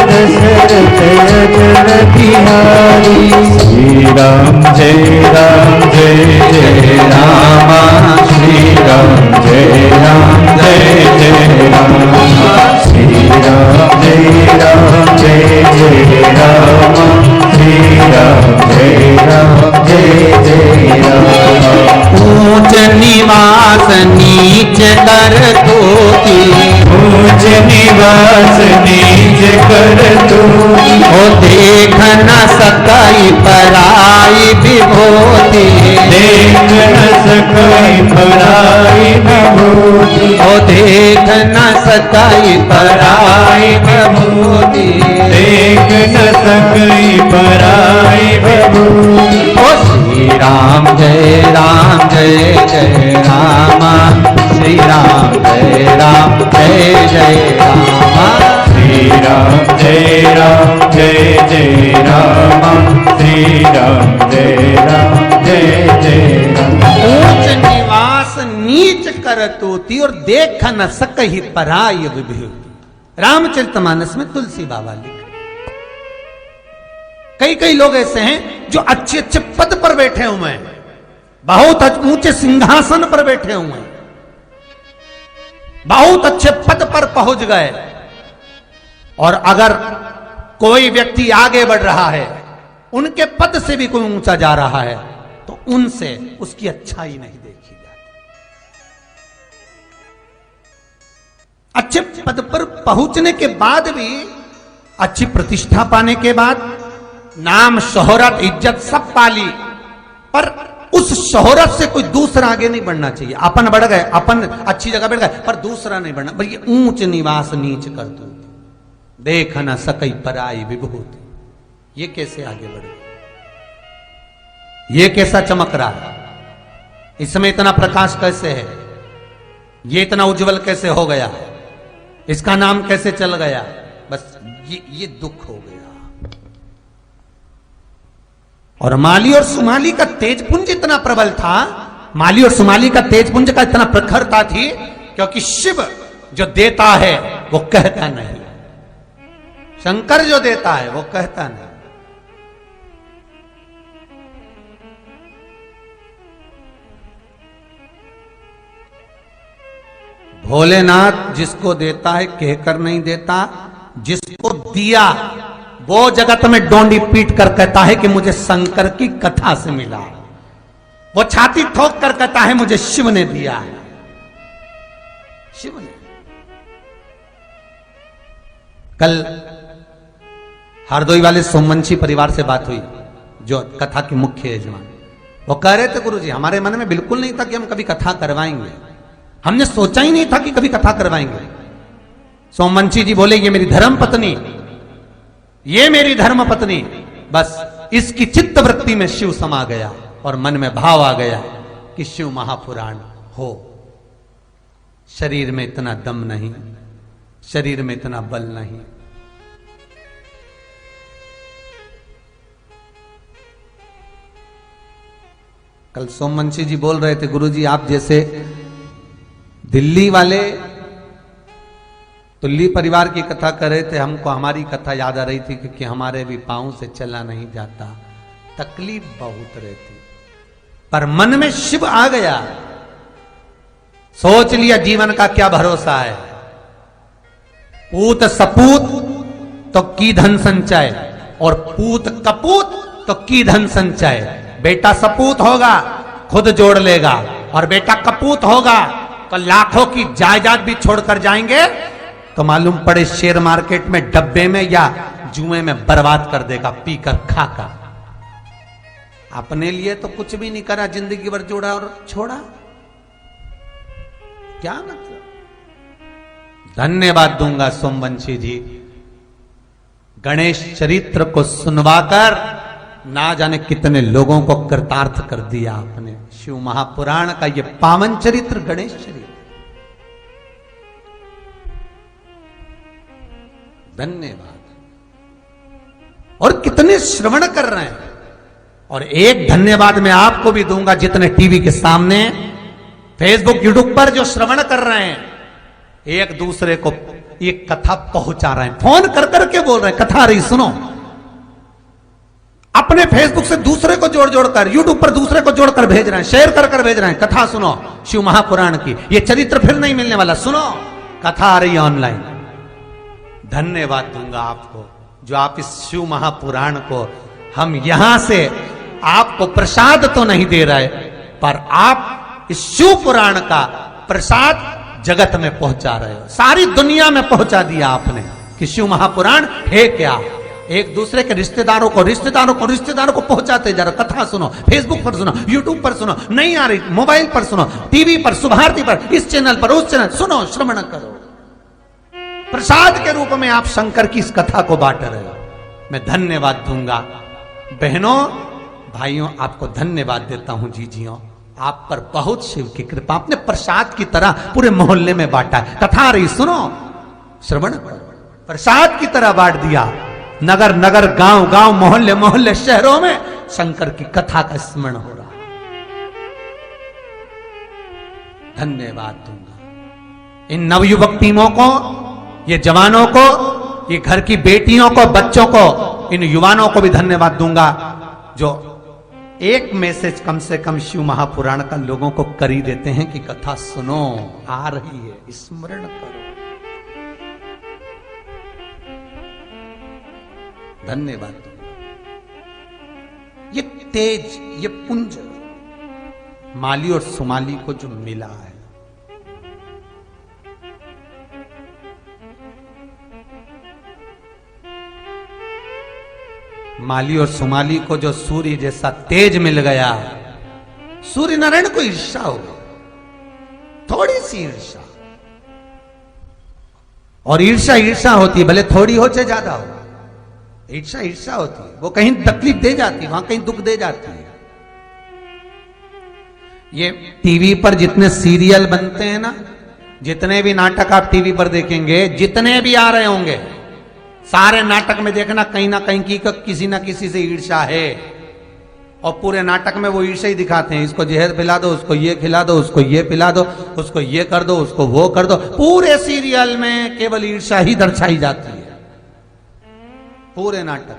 दशरथ अजर बिहारी। श्री राम जय राम जय जय रामा, श्री राम जय राम जय जय रामा। श्री राम जय राम जय जय रामा, श्री राम जय राम जय जय रामा। ऊंच निवास नीच कर तूती, ऊंच निवास नीच कर तू, ओ देख न सकई पराई विभूति, देख न सकई पराई विभूति, ओ देख न सकई पराई विभूति, देख न सकई पराई विभूति। ओ श्री राम जय जय राम, श्री राम जय जय राम, श्री राम जय जय राम, श्री राम जय जय राम। ऊंच निवास नीच करतोति और देख न सकहि पराय विभूति। रामचरितमानस में तुलसी बाबा लिखे। कई लोग ऐसे हैं जो अच्छे अच्छे पद पर बैठे हुए हैं, बहुत ऊंचे सिंहासन पर बैठे हुए हैं, बहुत अच्छे पद पर पहुंच गए, और अगर कोई व्यक्ति आगे बढ़ रहा है, उनके पद से भी कोई ऊंचा जा रहा है, तो उनसे उसकी अच्छाई नहीं देखी जाती। अच्छे पद पर पहुंचने के बाद भी, अच्छी प्रतिष्ठा पाने के बाद, नाम शोहरत इज्जत सब पाली, पर उस शोहरत से कोई दूसरा आगे नहीं बढ़ना चाहिए। अपन बढ़ गए, अपन अच्छी जगह बैठ गए, पर दूसरा नहीं बढ़ना। भाई ऊंच निवास नीच कर दो, देख न सकई पराई विभूति। ये कैसे आगे बढ़े, ये कैसा चमक रहा है, इसमें इतना प्रकाश कैसे है, ये इतना उज्जवल कैसे हो गया, इसका नाम कैसे चल गया। बस ये दुख हो गया। और माली और सुमाली का तेजपुंज इतना प्रबल था, माली और सुमाली का तेजपुंज का इतना प्रखरता थी, क्योंकि शिव जो देता है वो कहता नहीं, शंकर जो देता है वो कहता नहीं। भोलेनाथ जिसको देता है कहकर नहीं देता, जिसको दिया वो जगत में डोंडी पीट कर कहता है कि मुझे शंकर की कथा से मिला, वो छाती ठोक कर कहता है मुझे शिव ने दिया है, शिव ने। कल हरदोई वाले सोमवंशी परिवार से बात हुई, जो कथा के मुख्य यजमान, वो कह रहे थे गुरुजी हमारे मन में बिल्कुल नहीं था कि हम कभी कथा करवाएंगे, हमने सोचा ही नहीं था कि कभी कथा करवाएंगे। सोमवंशी जी बोले ये मेरी धर्म पत्नी, ये मेरी धर्म पत्नी, बस इसकी चित्त वृत्ति में शिव समा गया और मन में भाव आ गया कि शिव महापुराण हो। शरीर में इतना दम नहीं, शरीर में इतना बल नहीं। कल सोमवंशी जी बोल रहे थे गुरुजी आप जैसे दिल्ली वाले तुल्ली परिवार की कथा कर रहे थे, हमको हमारी कथा याद आ रही थी, क्योंकि हमारे भी पांव से चला नहीं जाता, तकलीफ बहुत रहती, पर मन में शिव आ गया, सोच लिया जीवन का क्या भरोसा है। पूत सपूत तो की धन संचय, और पूत कपूत तो की धन संचय। बेटा सपूत होगा खुद जोड़ लेगा, और बेटा कपूत होगा तो लाखों की जायदाद भी छोड़कर जाएंगे, तो मालूम पड़े शेयर मार्केट में डब्बे में या जुए में बर्बाद कर देगा, पीकर खाकर। अपने लिए तो कुछ भी नहीं करा, जिंदगी भर जोड़ा और छोड़ा, क्या मतलब। धन्यवाद दूंगा सोमवंशी जी, गणेश चरित्र को सुनवाकर ना जाने कितने लोगों को कृतार्थ कर दिया आपने। शिव महापुराण का ये पावन चरित्र गणेश चरित्र, धन्यवाद। और कितने श्रवण कर रहे हैं। और एक धन्यवाद मैं आपको भी दूंगा, जितने टीवी के सामने, फेसबुक, यूट्यूब पर जो श्रवण कर रहे हैं, एक दूसरे को ये कथा पहुंचा रहे हैं, फोन कर करके बोल रहे हैं कथा रही सुनो। अपने फेसबुक से दूसरे को जोड़ जोड़कर, यूट्यूब पर दूसरे को जोड़कर भेज रहे हैं, शेयर कर कर भेज रहे हैं, कथा सुनो शिव महापुराण की, ये चरित्र फिर नहीं मिलने वाला, सुनो कथा आ रही है ऑनलाइन। धन्यवाद दूंगा आपको, जो आप इस शिव महापुराण को, हम यहां से आपको प्रसाद तो नहीं दे रहे, पर आप इस शिव पुराण का प्रसाद जगत में पहुंचा रहे हो, सारी दुनिया में पहुंचा दिया आपने कि शिव महापुराण है क्या। एक दूसरे के रिश्तेदारों को पहुंचाते जा रहे। कथा सुनो, फेसबुक पर सुनो, यूट्यूब पर सुनो, नहीं आ रही मोबाइल पर सुनो, टीवी पर, सुभारती पर, इस चैनल पर, उस चैनल, सुनो, श्रवण करो। प्रसाद के रूप में आप शंकर की इस कथा को बांट रहे हो। मैं धन्यवाद दूंगा बहनों, भाइयों, आपको धन्यवाद देता हूं जीजियों। आप पर बहुत शिव की कृपा, आपने प्रसाद की तरह पूरे मोहल्ले में बांटा है। कथा आ रही, सुनो, श्रवण करो, प्रसाद की तरह बांट दिया। नगर नगर, गांव गांव, मोहल्ले मोहल्ले, शहरों में शंकर की कथा का स्मरण हो रहा है। धन्यवाद दूंगा इन नवयुवक टीमों को, ये जवानों को, ये घर की बेटियों को, बच्चों को, इन युवानों को भी धन्यवाद दूंगा जो एक मैसेज कम से कम शिव महापुराण का लोगों को कर ही देते हैं कि कथा सुनो, आ रही है, स्मरण करो। धन्यवाद दूंगा। ये तेज, ये पुंज माली और सुमाली को जो मिला है, माली और सुमाली को जो सूर्य जैसा तेज मिल गया, सूर्य नारायण को ईर्ष्या हो गई, थोड़ी सी ईर्ष्या। और ईर्ष्या ईर्ष्या होती है, भले थोड़ी हो चाहे ज्यादा हो, ईर्ष्या ईर्ष्या होती है। वो कहीं तकलीफ दे जाती है, वहां कहीं दुख दे जाती है। ये टीवी पर जितने सीरियल बनते हैं ना, जितने भी नाटक आप टीवी पर देखेंगे, जितने भी आ रहे होंगे, सारे नाटक में देखना कहीं ना कहीं की किसी ना किसी से ईर्ष्या है। और पूरे नाटक में वो ईर्ष्या ही दिखाते हैं, इसको जहर पिला दो, उसको ये खिला दो, उसको ये पिला दो, उसको ये कर दो, उसको वो कर दो। पूरे सीरियल में केवल ईर्ष्या ही दर्शाई जाती है, पूरे नाटक।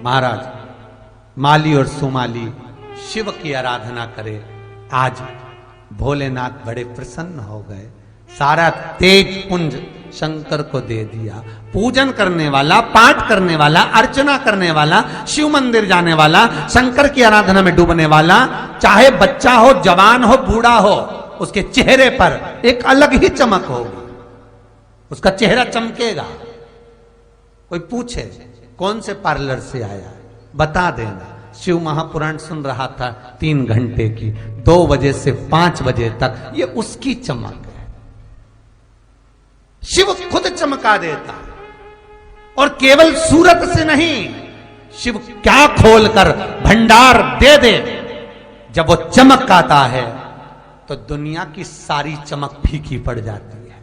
महाराज माली और सुमाली शिव की आराधना करे। आज भोलेनाथ बड़े प्रसन्न हो गए, सारा तेज पुंज शंकर को दे दिया। पूजन करने वाला, पाठ करने वाला, अर्चना करने वाला, शिव मंदिर जाने वाला, शंकर की आराधना में डूबने वाला, चाहे बच्चा हो, जवान हो, बूढ़ा हो, उसके चेहरे पर एक अलग ही चमक होगी, उसका चेहरा चमकेगा। कोई पूछे कौन से पार्लर से आया, बता देना शिव महापुराण सुन रहा था 3 घंटे की, 2 बजे से 5 बजे तक, ये उसकी चमक है। शिव खुद चमका देता, और केवल सूरत से नहीं, शिव क्या खोलकर भंडार दे दे। जब वो चमक आता है तो दुनिया की सारी चमक फीकी पड़ जाती है।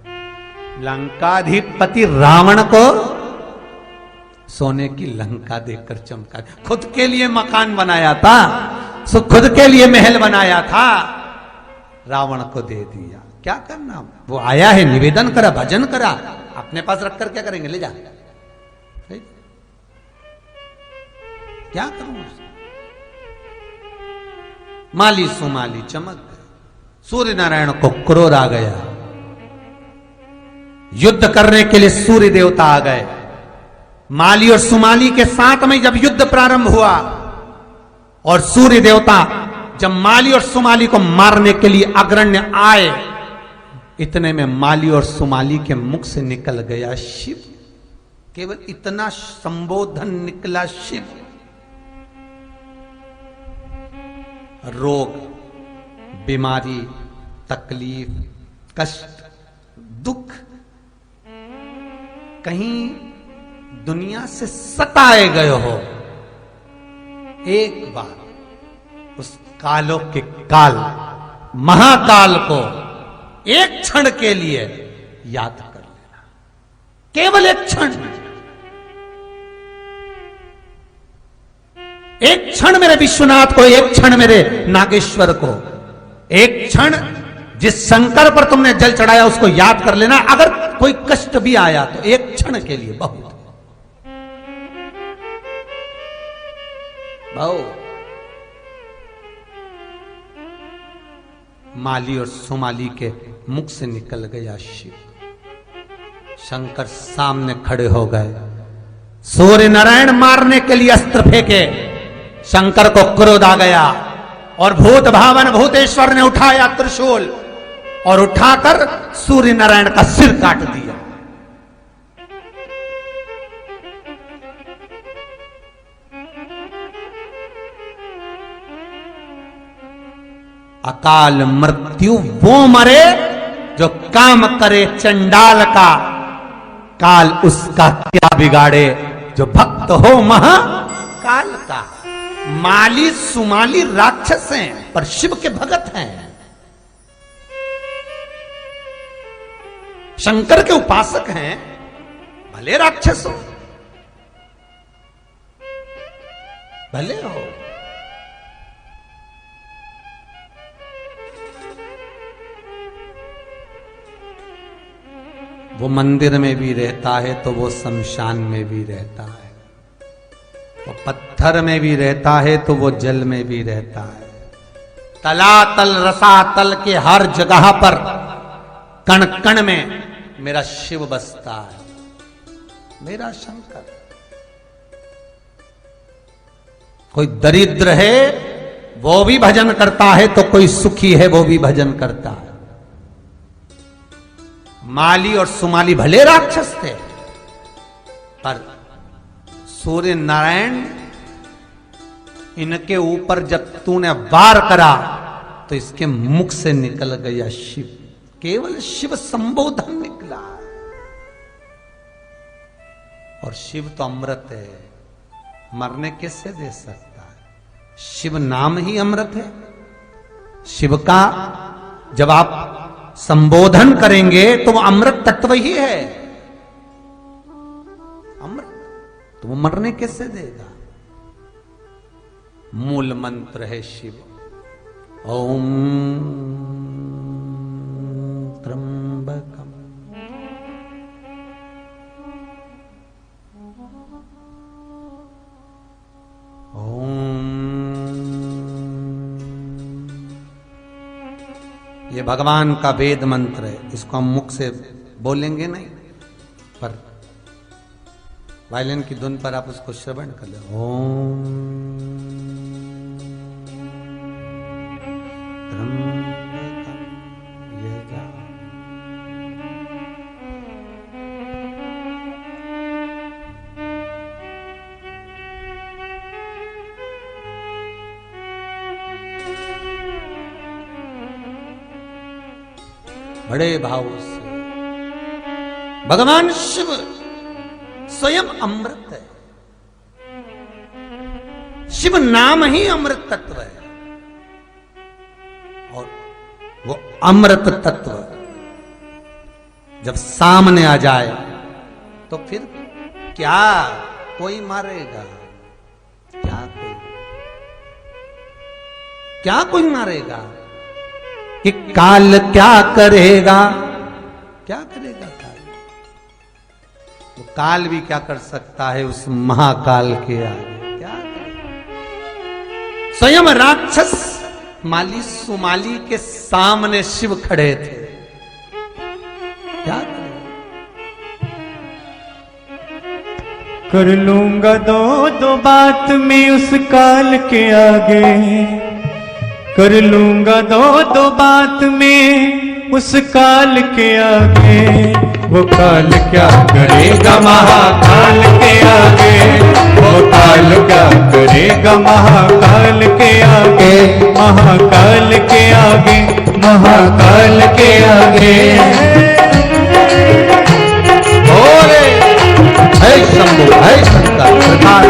लंकाधिपति रावण को सोने की लंका देकर चमका, खुद के लिए मकान बनाया था, सो खुद के लिए महल बनाया था, रावण को दे दिया। क्या करना, वो आया है, निवेदन करा, भजन करा, अपने पास रखकर क्या करेंगे, ले जा, क्या करूं। माली सुमाली चमक गए, सूर्य नारायण को क्रोध आ गया, युद्ध करने के लिए सूर्य देवता आ गए। माली और सुमाली के साथ में जब युद्ध प्रारंभ हुआ, और सूर्य देवता जब माली और सुमाली को मारने के लिए अग्रण्य आए, इतने में माली और सुमाली के मुख से निकल गया शिव। केवल इतना संबोधन निकला, शिव। रोग, बीमारी, तकलीफ, कष्ट, दुख कहीं दुनिया से सताए गए हो, एक बार उस कालों के काल महाकाल को एक क्षण के लिए याद कर लेना, केवल एक क्षण। एक क्षण मेरे विश्वनाथ को, एक क्षण मेरे नागेश्वर को, एक क्षण जिस शंकर पर तुमने जल चढ़ाया उसको याद कर लेना। अगर कोई कष्ट भी आया तो एक क्षण के लिए बहुत माली और सुमाली के मुख से निकल गया शिव। शंकर सामने खड़े हो गए, सूर्य नारायण मारने के लिए अस्त्र फेंके, शंकर को क्रोध आ गया, और भूत भावन भूतेश्वर ने उठाया त्रिशूल और उठाकर सूर्य नारायण का सिर काट दिया। अकाल मृत्यु वो मरे जो काम करे चंडाल का, काल उसका क्या बिगाड़े जो भक्त हो महाकाल का। माली सुमाली राक्षस हैं पर शिव के भगत हैं, शंकर के उपासक हैं, भले राक्षस हो भले हो। वो मंदिर में भी रहता है तो वो शमशान में भी रहता है, वो पत्थर में भी रहता है तो वो जल में भी रहता है। तलातल रसातल के हर जगह पर कण कण में मेरा शिव बसता है, मेरा शंकर। कोई दरिद्र है वो भी भजन करता है तो कोई सुखी है वो भी भजन करता है। माली और सुमाली भले राक्षस थे पर सूर्य नारायण इनके ऊपर जब तूने वार करा तो इसके मुख से निकल गया शिव, केवल शिव संबोधन निकला। और शिव तो अमृत है, मरने किससे दे सकता है? शिव नाम ही अमृत है। शिव का जब आप संबोधन करेंगे तो वो अमृत तत्व ही है, अमृत, तो वो मरने कैसे देगा? मूल मंत्र है शिव, ओम त्र्यंबकम ये भगवान का वेद मंत्र है, इसको हम मुख से बोलेंगे नहीं पर वायलिन की धुन पर आप उसको श्रवण कर लो। ओम त्र्यंबकम यजामहे बड़े भाव से भगवान शिव स्वयं अमृत है, शिव नाम ही अमृत तत्व है। और वो अमृत तत्व जब सामने आ जाए तो फिर क्या कोई मारेगा? क्या कोई मारेगा? कि काल क्या करेगा? क्या करेगा काल? वो काल भी क्या कर सकता है उस महाकाल के आगे? क्या करेगा? स्वयं राक्षस माली सुमाली के सामने शिव खड़े थे, क्या करेगा? कर लूंगा दो बात में उस काल के आगे, कर लूंगा दो बात में उस काल के आगे। वो काल क्या करेगा महाकाल के आगे, वो काल क्या करेगा महाकाल के आगे, महाकाल के आगे, महाकाल के आगे। बोले है शंभु है शंकर प्रकार।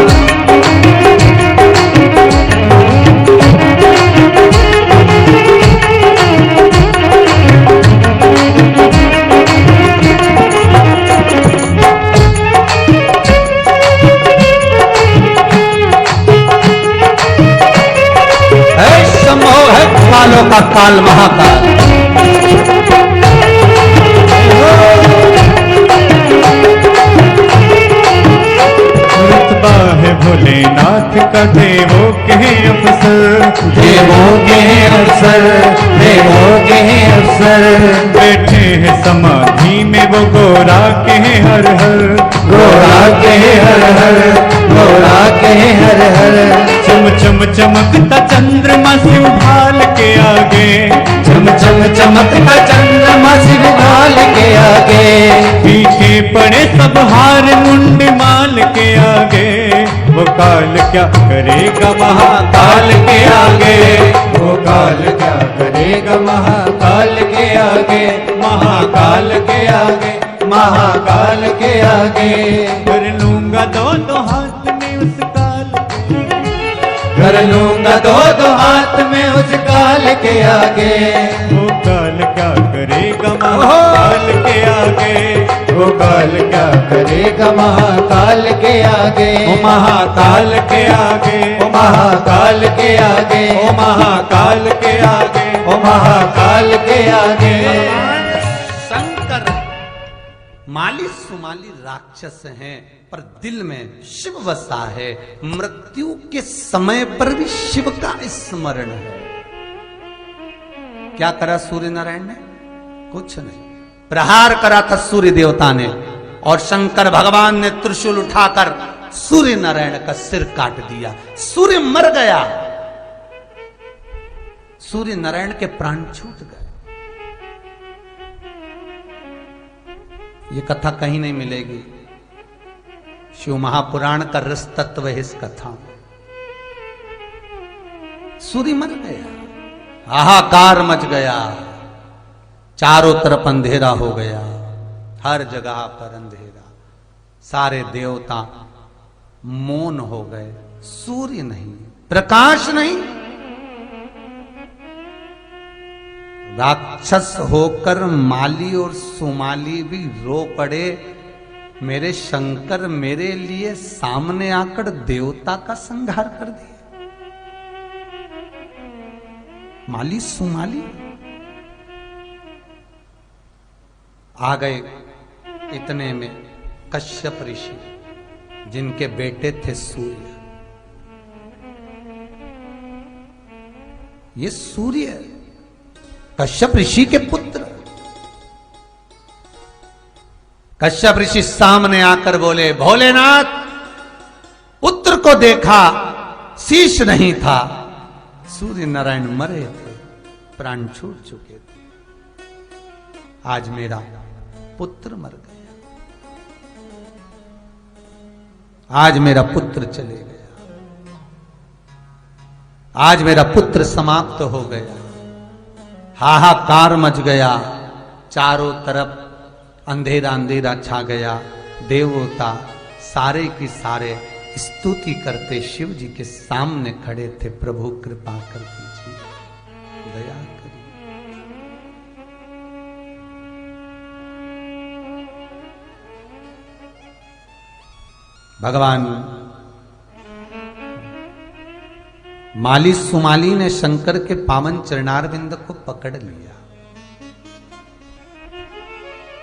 कालों का काल महाकाल। रुतबा है भोलेनाथ का देवों के अफसर, देवों के अफसर, देवों के अफसर। बैठे हैं समाधि में वो गोरा के हर हर, गोरा के हर हर, गोरा के हर हर। चम चम चम चमकता चंद्रमा शिव ढाल के आगे, चम चम चमकता चंद्रमा शिव ढाल के आगे, पीछे पड़े सब हार मुंड माल के आगे, वो काल क्या करेगा महाकाल के आगे, वो काल क्या करेगा महाकाल के आगे, महाकाल के आगे, महाकाल के आगे। कर लूंगा दो हाथ में उस काल के, कर लूंगा दो हाथ में उस काल के आगे, वो काल क्या करेगा महाकाल के आगे, वो काल क्या करेगा महाकाल के आगे, ओ महाकाल के आगे, ओ महाकाल के आगे, ओ महाकाल के आगे, ओ महाकाल के आगे। शंकर माली सुमाली राक्षस हैं, पर दिल में शिव बसा है। मृत्यु के समय पर भी शिव का स्मरण है। क्या करा सूर्य नारायण ने? कुछ नहीं, प्रहार करा था सूर्य देवता ने, और शंकर भगवान ने त्रिशूल उठाकर सूर्य नारायण का सिर काट दिया। सूर्य मर गया, सूर्य नारायण के प्राण छूट गए। ये कथा कहीं नहीं मिलेगी। शिव महापुराण का रस तत्व है इस कथा में। सूर्य मर गया, हाहाकार मच गया, चारों तरफ अंधेरा हो गया, हर जगह पर अंधेरा, सारे देवता मौन हो गए। सूर्य नहीं, प्रकाश नहीं। राक्षस होकर माली और सुमाली भी रो पड़े, मेरे शंकर मेरे लिए सामने आकर देवता का संहार कर दिया। माली सुमाली आ गए। इतने में कश्यप ऋषि, जिनके बेटे थे सूर्य, ये सूर्य कश्यप ऋषि के पुत्र, कश्यप ऋषि सामने आकर बोले, भोलेनाथ, पुत्र को देखा, शीश नहीं था। सूर्य नारायण मरे थे, प्राण छूट चुके थे, आज मेरा पुत्र मर गया, आज मेरा पुत्र चले गया, आज मेरा पुत्र समाप्त हो गया। हाहाकार मच गया, चारों तरफ अंधेरा अंधेरा छा गया। देवता सारे की सारे स्तुति करते शिव जी के सामने खड़े थे, प्रभु कृपा कर दीजिए, दया करिए। भगवान माली सुमाली ने शंकर के पावन चरणारविंद को पकड़ लिया।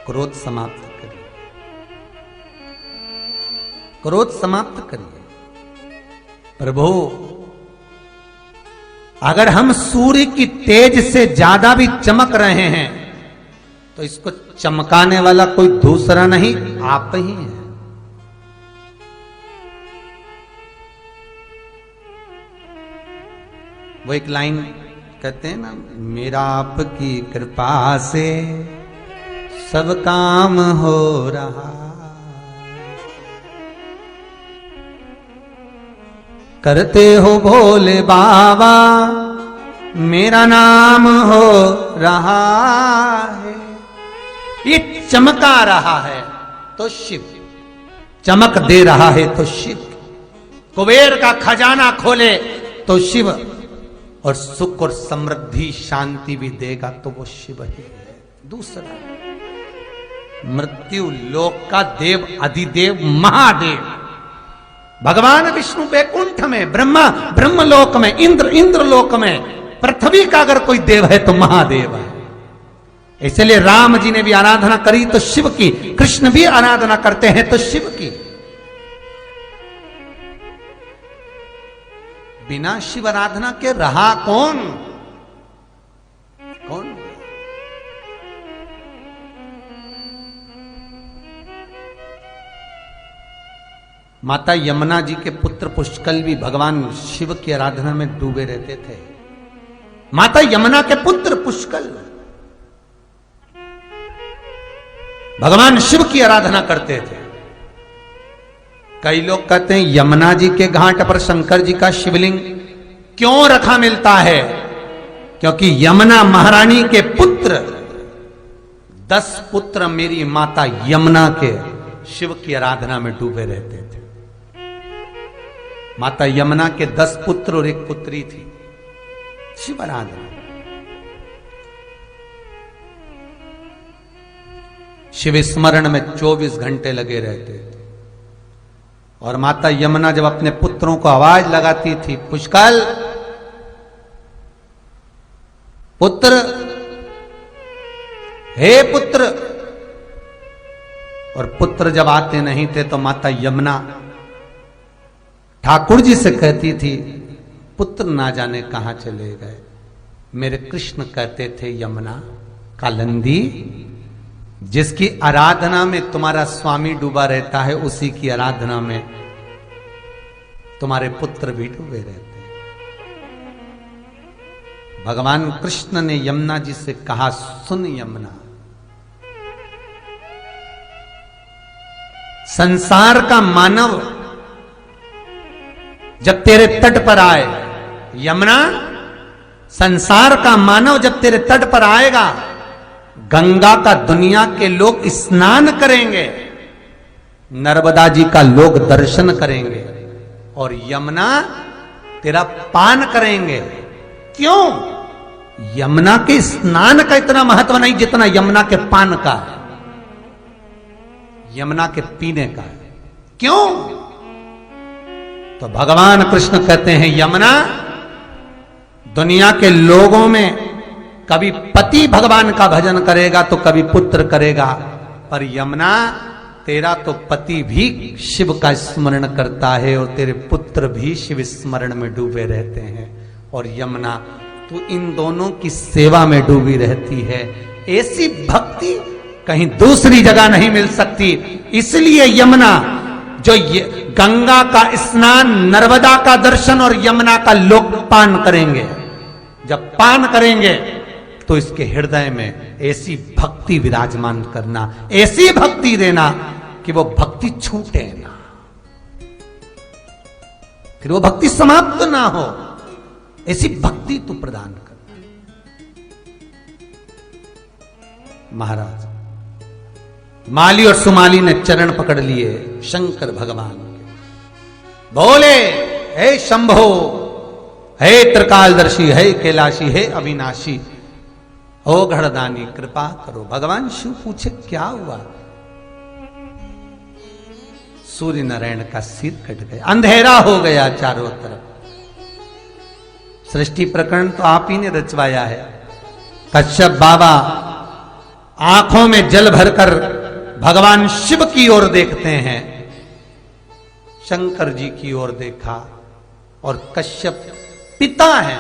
क्रोध समाप्त करिए, क्रोध समाप्त करिए। प्रभु, अगर हम सूर्य की तेज से ज्यादा भी चमक रहे हैं तो इसको चमकाने वाला कोई दूसरा नहीं, आप ही हैं। वो एक लाइन कहते हैं ना, मेरा आपकी कृपा से सब काम हो रहा, करते हो भोले बाबा, मेरा नाम हो रहा है। ये चमका रहा है तो शिव, चमक दे रहा है तो शिव, कुबेर का खजाना खोले तो शिव, और सुख और समृद्धि शांति भी देगा तो वो शिव ही है। दूसरा, मृत्यु लोक का देव, अधिदेव, महादेव भगवान विष्णु वैकुंठ में, ब्रह्मा ब्रह्मलोक में, इंद्र इंद्रलोक में, पृथ्वी का अगर कोई देव है तो महादेव है। इसलिए राम जी ने भी आराधना करी तो शिव की, कृष्ण भी आराधना करते हैं तो शिव की। बिना शिव आराधना के रहा कौन? कौन? माता यमुना जी के पुत्र पुष्कल भी भगवान शिव की आराधना में डूबे रहते थे। माता यमुना के पुत्र पुष्कल भगवान शिव की आराधना करते थे। कई लोग कहते हैं यमुना जी के घाट पर शंकर जी का शिवलिंग क्यों रखा मिलता है? क्योंकि यमुना महारानी के पुत्र 10 पुत्र मेरी माता यमुना के शिव की आराधना में डूबे रहते थे। माता यमुना के 10 पुत्र और एक पुत्री थी। शिव आराधना, शिव स्मरण में 24 घंटे लगे रहते थे। और माता यमुना जब अपने पुत्रों को आवाज लगाती थी, पुष्कल पुत्र, हे पुत्र, और पुत्र जब आते नहीं थे तो माता यमुना ठाकुर जी से कहती थी, पुत्र ना जाने कहां चले गए। मेरे कृष्ण कहते थे, यमुना कालिंदी, जिसकी आराधना में तुम्हारा स्वामी डूबा रहता है, उसी की आराधना में तुम्हारे पुत्र भी डूबे रहते हैं। भगवान कृष्ण ने यमुना जी से कहा, सुन यमुना, संसार का मानव जब तेरे तट पर आए, यमुना, संसार का मानव जब तेरे तट पर आएगा, गंगा का दुनिया के लोग स्नान करेंगे, नर्मदा जी का लोग दर्शन करेंगे, और यमुना तेरा पान करेंगे। क्यों? यमुना के स्नान का इतना महत्व नहीं जितना यमुना के पान का है, यमुना के पीने का है। क्यों? तो भगवान कृष्ण कहते हैं, यमुना, दुनिया के लोगों में कभी पति भगवान का भजन करेगा तो कभी पुत्र करेगा, पर यमुना, तेरा तो पति भी शिव का स्मरण करता है और तेरे पुत्र भी शिव स्मरण में डूबे रहते हैं। और यमुना, तू इन दोनों की सेवा में डूबी रहती है। ऐसी भक्ति कहीं दूसरी जगह नहीं मिल सकती। इसलिए यमुना, जो गंगा का स्नान, नर्मदा का दर्शन और यमुना का लोक पान करेंगे, जब पान करेंगे तो इसके हृदय में ऐसी भक्ति विराजमान करना, ऐसी भक्ति देना कि वो भक्ति छूटे ना, फिर वो भक्ति समाप्त ना हो, ऐसी भक्ति तू प्रदान करना। महाराज माली और सुमाली ने चरण पकड़ लिए शंकर भगवान के, बोले, हे शंभो, हे त्रिकालदर्शी, हे कैलाशी, हे अविनाशी, हो घड़दानी, कृपा करो। भगवान शिव पूछे, क्या हुआ? सूर्य नारायण का सिर कट गया, अंधेरा हो गया चारों तरफ। सृष्टि प्रकरण तो आप ही ने रचवाया है। कश्यप बाबा आंखों में जल भरकर भगवान शिव की ओर देखते हैं। शंकर जी की ओर देखा और कश्यप पिता है,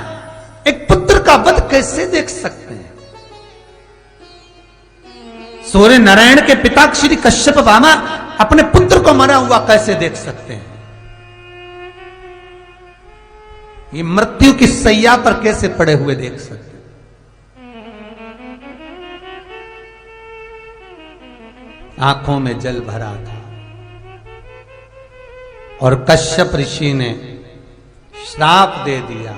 एक पुत्र का वध कैसे देख सकते हैं? सूर्य नारायण के पिता श्री कश्यप बाबा अपने पुत्र को मरा हुआ कैसे देख सकते हैं? ये मृत्यु की सैया पर कैसे पड़े हुए देख सकते हैं? आंखों में जल भरा था और कश्यप ऋषि ने श्राप दे दिया।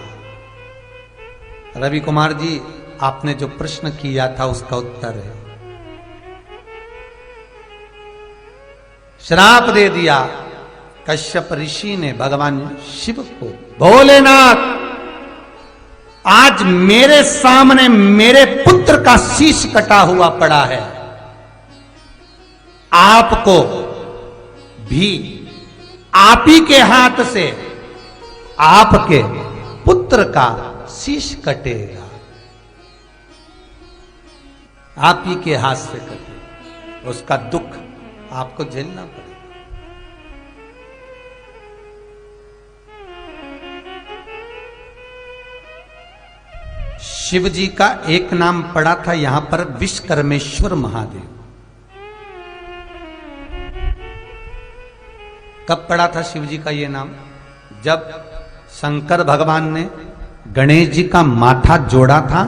रवि कुमार जी, आपने जो प्रश्न किया था उसका उत्तर है, श्राप दे दिया कश्यप ऋषि ने भगवान शिव को। भोलेनाथ, आज मेरे सामने मेरे पुत्र का शीश कटा हुआ पड़ा है, आपको भी आप ही के हाथ से आपके पुत्र का शीश कटेगा, आप ही के हाथ से कटेगा, उसका दुख आपको झेलना पड़ेगा। शिव जी का एक नाम पड़ा था यहां पर विश्वकर्मेश्वर महादेव। कब पड़ा था शिव जी का ये नाम? जब शंकर भगवान ने गणेश जी का माथा जोड़ा था,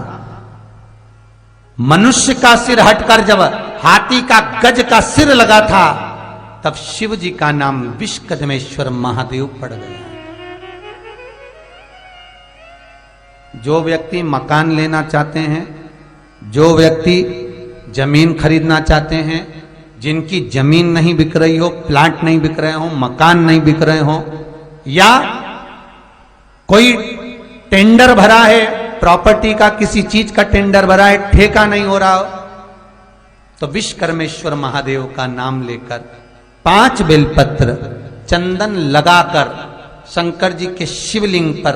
मनुष्य का सिर हटकर जब हाथी का गज का सिर लगा था, तब शिव जी का नाम विश्वकर्मेश्वर महादेव पड़ गया। जो व्यक्ति मकान लेना चाहते हैं, जो व्यक्ति जमीन खरीदना चाहते हैं, जिनकी जमीन नहीं बिक रही हो, प्लाट नहीं बिक रहे हो, मकान नहीं बिक रहे हो, या कोई टेंडर भरा है प्रॉपर्टी का, किसी चीज का टेंडर भरा है, ठेका नहीं हो रहा हो, तो विश्वकर्मेश्वर महादेव का नाम लेकर 5 बेलपत्र चंदन लगाकर शंकर जी के शिवलिंग पर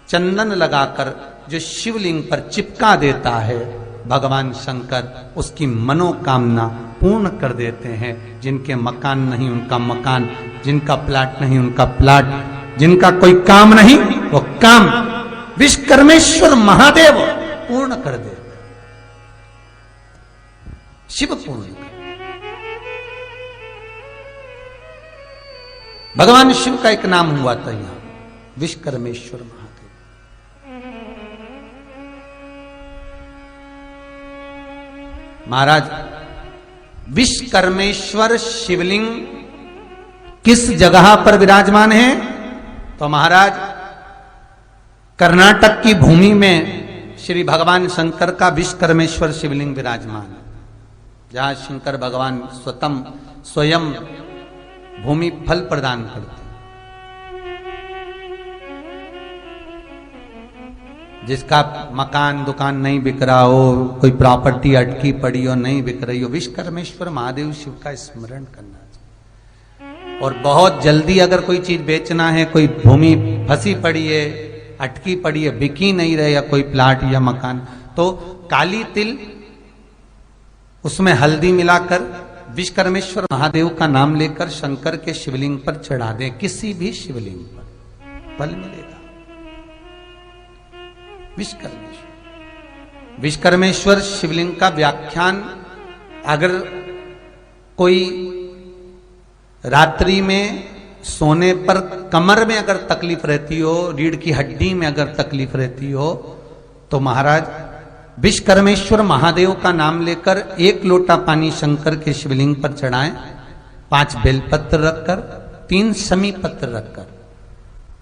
चंदन लगाकर जो शिवलिंग पर चिपका देता है भगवान शंकर, उसकी मनोकामना पूर्ण कर देते हैं। जिनके मकान नहीं उनका मकान, जिनका प्लाट नहीं उनका प्लाट, जिनका कोई काम नहीं वो काम विश्वकर्मेश्वर महादेव पूर्ण कर देते, शिव पूर्ण कर। भगवान शिव का एक नाम हुआ था यहां, विश्वकर्मेश्वर महादेव। महाराज, विश्वकर्मेश्वर शिवलिंग किस जगह पर विराजमान है? तो महाराज, कर्नाटक की भूमि में श्री भगवान शंकर का विश्वकर्मेश्वर शिवलिंग विराजमान है, जहां शंकर भगवान स्वयं भूमि फल प्रदान करते हैं। जिसका मकान दुकान नहीं बिक रहा हो, कोई प्रॉपर्टी अटकी पड़ी हो, नहीं बिक रही हो, विश्वकर्मेश्वर महादेव शिव का स्मरण करना चाहिए। और बहुत जल्दी अगर कोई चीज बेचना है, कोई भूमि फंसी पड़ी है, अटकी पड़ी है, बिकी नहीं रहे, या कोई प्लाट या मकान, तो काली तिल उसमें हल्दी मिलाकर विश्वकर्मेश्वर महादेव का नाम लेकर शंकर के शिवलिंग पर चढ़ा दें, किसी भी शिवलिंग पर फल मिलेगा। विश्वकर्मेश्वर शिवलिंग का व्याख्यान, अगर कोई रात्रि में सोने पर कमर में अगर तकलीफ रहती हो, रीढ़ की हड्डी में अगर तकलीफ रहती हो, तो महाराज विश्वकर्मेश्वर महादेव का नाम लेकर 1 लोटा पानी शंकर के शिवलिंग पर चढ़ाएं, 5 बेलपत्र रखकर, 3 शमी पत्र रखकर,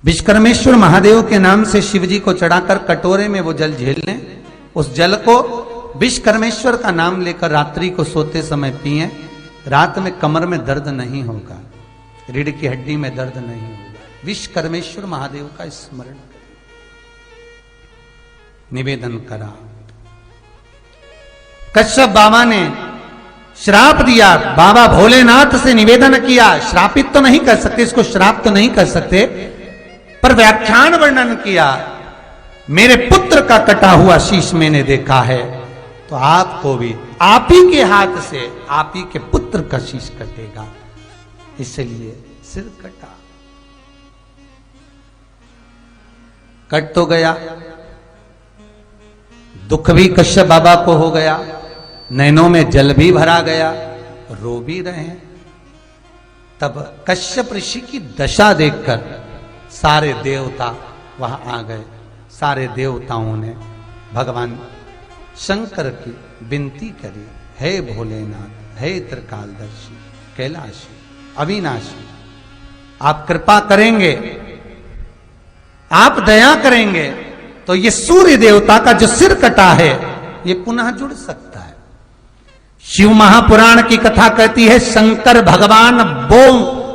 विश्वकर्मेश्वर महादेव के नाम से शिव जी को चढ़ाकर कटोरे में वो जल झेल लें। उस जल को विश्वकर्मेश्वर का नाम लेकर रात्रि को सोते समय पिएं। रात में कमर में दर्द नहीं होगा, रीढ़ की हड्डी में दर्द नहीं होगा। विश्वकर्मेश्वर महादेव का स्मरण करें, निवेदन करा। कश्यप बाबा ने श्राप दिया, बाबा भोलेनाथ से निवेदन किया, श्रापित तो नहीं कर सकते, इसको श्राप तो नहीं कर सकते, पर व्याख्यान वर्णन किया, मेरे पुत्र का कटा हुआ शीश मैंने देखा है, तो आपको भी आप ही के हाथ से आप ही के पुत्र का शीश कटेगा, इसलिए सिर कटा। कट तो गया, दुख भी कश्यप बाबा को हो गया, नैनों में जल भी भरा गया, रो भी रहे हैं। तब कश्यप ऋषि की दशा देखकर सारे देवता वहां आ गए। सारे देवताओं ने भगवान शंकर की विनती करी, हे भोलेनाथ, हे त्रिकालदर्शी, कैलाशी, अविनाशी, आप कृपा करेंगे, आप दया करेंगे तो ये सूर्य देवता का जो सिर कटा है ये पुनः जुड़ सकता है। शिव महापुराण की कथा कहती है शंकर भगवान वो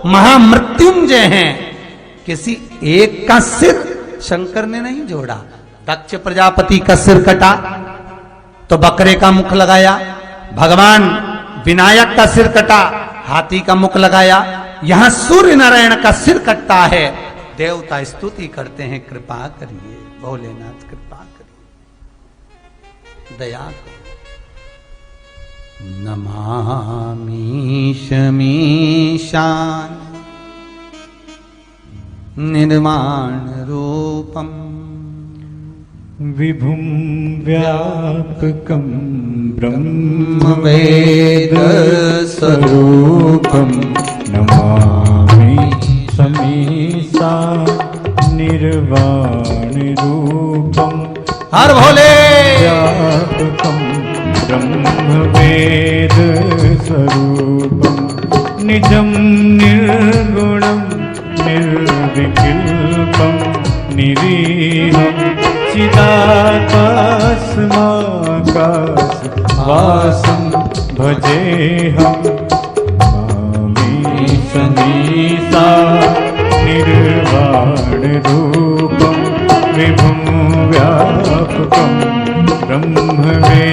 महामृत्युंजय हैं, किसी एक का सिर शंकर ने नहीं जोड़ा। दक्ष प्रजापति का सिर कटा तो बकरे का मुख लगाया, भगवान विनायक का सिर कटा, हाथी का मुख लगाया। यहां सूर्य नारायण का सिर कटता है, देवता स्तुति करते हैं, कृपा करिए भोलेनाथ, कृपा करिए, दया करो। नमामि शमीशान निर्वाण रूपम विभुं व्यापकं ब्रह्म वेद स्वरूपं नमामि निजं निर्गुणं निर्विकल्पं निरीहं चिदाकाशमाकाशवासं भजेऽहं मामीशमीशा निर्वाणरूपं विभुं व्यापकं ब्रह्मवेदस्वरूपम्।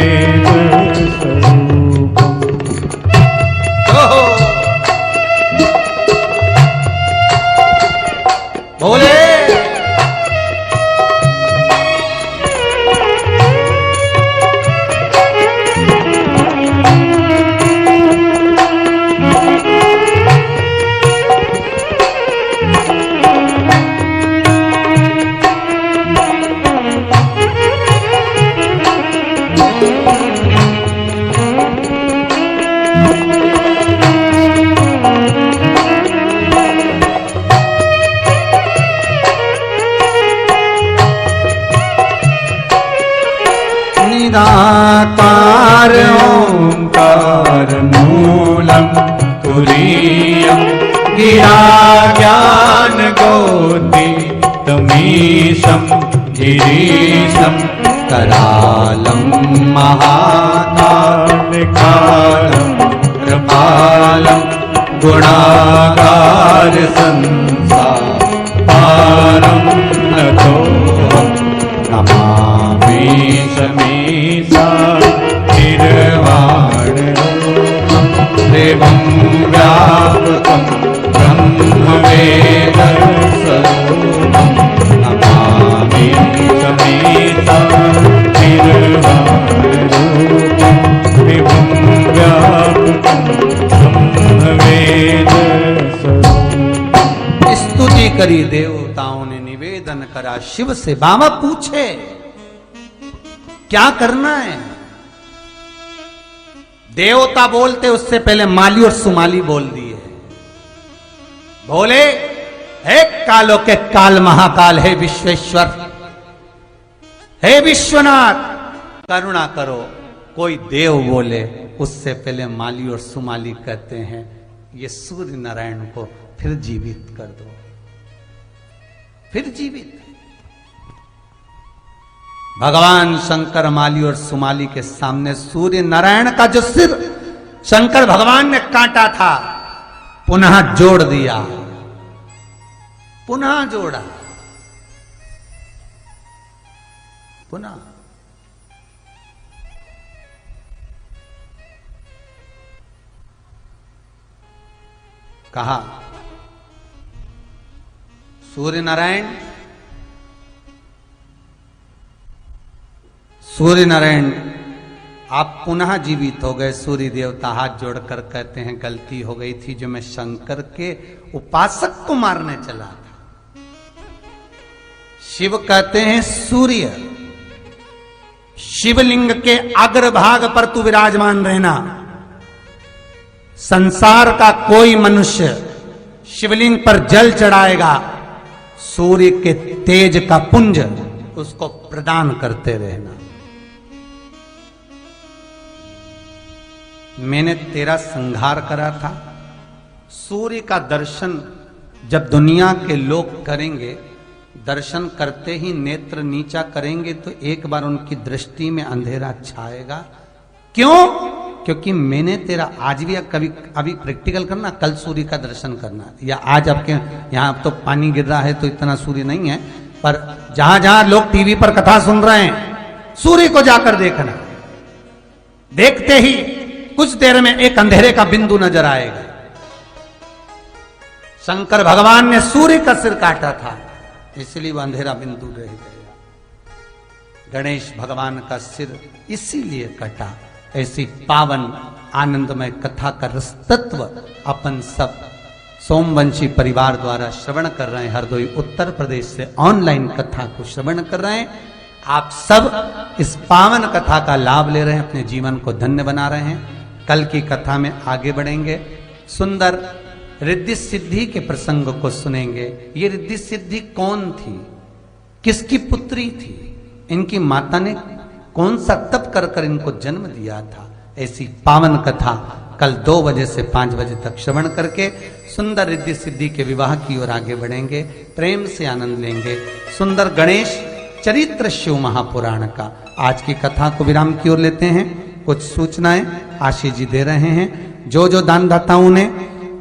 बोले निराकार ओंकार मूलं तुरीयं गिरा ज्ञान गोति तमीशं गिरीशं करालं महाकालकालं कृपालं गुणागार संसार पारं नतोऽहं नमामि शमीशा निर्वाणरूपं देवं व्यापकं ब्रह्मवेदस्वरूपं नमामि शमीशा निर्वाणरूपं देवं व्यापकं ब्रह्मवेदस्वरूपम्। स्तुति करी देवताओं ने, निवेदन करा शिव से। बाबा पूछे क्या करना है? देवता बोलते उससे पहले माली और सुमाली बोल दिए। बोले हे कालों के काल महाकाल, हे विश्वेश्वर, हे विश्वनाथ, करुणा करो। कोई देव बोले उससे पहले माली और सुमाली कहते हैं ये सूर्य नारायण को फिर जीवित कर दो, फिर जीवित। भगवान शंकर माली और सुमाली के सामने सूर्य नारायण का जो सिर शंकर भगवान ने काटा था पुनः जोड़ दिया, पुनः जोड़ा, पुनः। कहा सूर्य नारायण, सूर्य नारायण आप पुनः जीवित हो गए। सूर्य देवता हाथ जोड़कर कहते हैं गलती हो गई थी, जो मैं शंकर के उपासक को मारने चला था। शिव कहते हैं सूर्य, शिवलिंग के अग्रभाग पर तू विराजमान रहना। संसार का कोई मनुष्य शिवलिंग पर जल चढ़ाएगा, सूर्य के तेज का पुंज उसको प्रदान करते रहना। मैंने तेरा संहार करा था। सूर्य का दर्शन जब दुनिया के लोग करेंगे, दर्शन करते ही नेत्र नीचा करेंगे तो एक बार उनकी दृष्टि में अंधेरा छाएगा। क्यों? क्योंकि मैंने तेरा आज भी कभी अभी प्रैक्टिकल करना, कल सूर्य का दर्शन करना, या आज आपके यहाँ तो पानी गिर रहा है तो इतना सूर्य नहीं है, पर जहां जहां लोग टीवी पर कथा सुन रहे हैं, सूर्य को जाकर देखना। देखते ही कुछ देर में एक अंधेरे का बिंदु नजर आएगा। शंकर भगवान ने सूर्य का सिर काटा था, इसलिए वह अंधेरा बिंदु रह गया। गणेश भगवान का सिर इसीलिए कटा। ऐसी पावन आनंदमय कथा का रस तत्व अपन सब सोमवंशी परिवार द्वारा श्रवण कर रहे हैं। हरदोई उत्तर प्रदेश से ऑनलाइन कथा को श्रवण कर रहे हैं। आप सब इस पावन कथा का लाभ ले रहे हैं, अपने जीवन को धन्य बना रहे हैं। कल की कथा में आगे बढ़ेंगे, सुंदर रिद्धि सिद्धि के प्रसंग को सुनेंगे। ये रिद्धि सिद्धि कौन थी, किसकी पुत्री थी, इनकी माता ने कौन सा तप कर कर इनको जन्म दिया था। ऐसी पावन कथा कल 2 बजे से 5 बजे तक श्रवण करके सुंदर रिद्धि सिद्धि के विवाह की ओर आगे बढ़ेंगे, प्रेम से आनंद लेंगे। सुंदर गणेश चरित्र शिव महापुराण का आज की कथा को विराम की ओर लेते हैं। कुछ सूचनाएं आशीष जी दे रहे हैं। जो जो दानदाताओं ने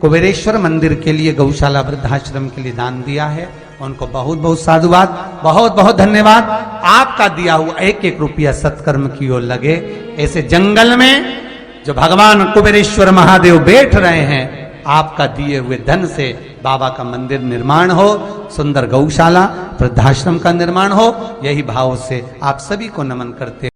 कुबेरेश्वर मंदिर के लिए, गौशाला वृद्धाश्रम के लिए दान दिया है, उनको बहुत बहुत साधुवाद, बहुत बहुत धन्यवाद। आपका दिया हुआ 1-1 रुपया सत्कर्म की ओर लगे। ऐसे जंगल में जो भगवान कुबेरेश्वर महादेव बैठ रहे हैं, आपका दिए हुए धन से बाबा का मंदिर निर्माण हो, सुंदर गौशाला वृद्धाश्रम का निर्माण हो, यही भाव से आप सभी को नमन करते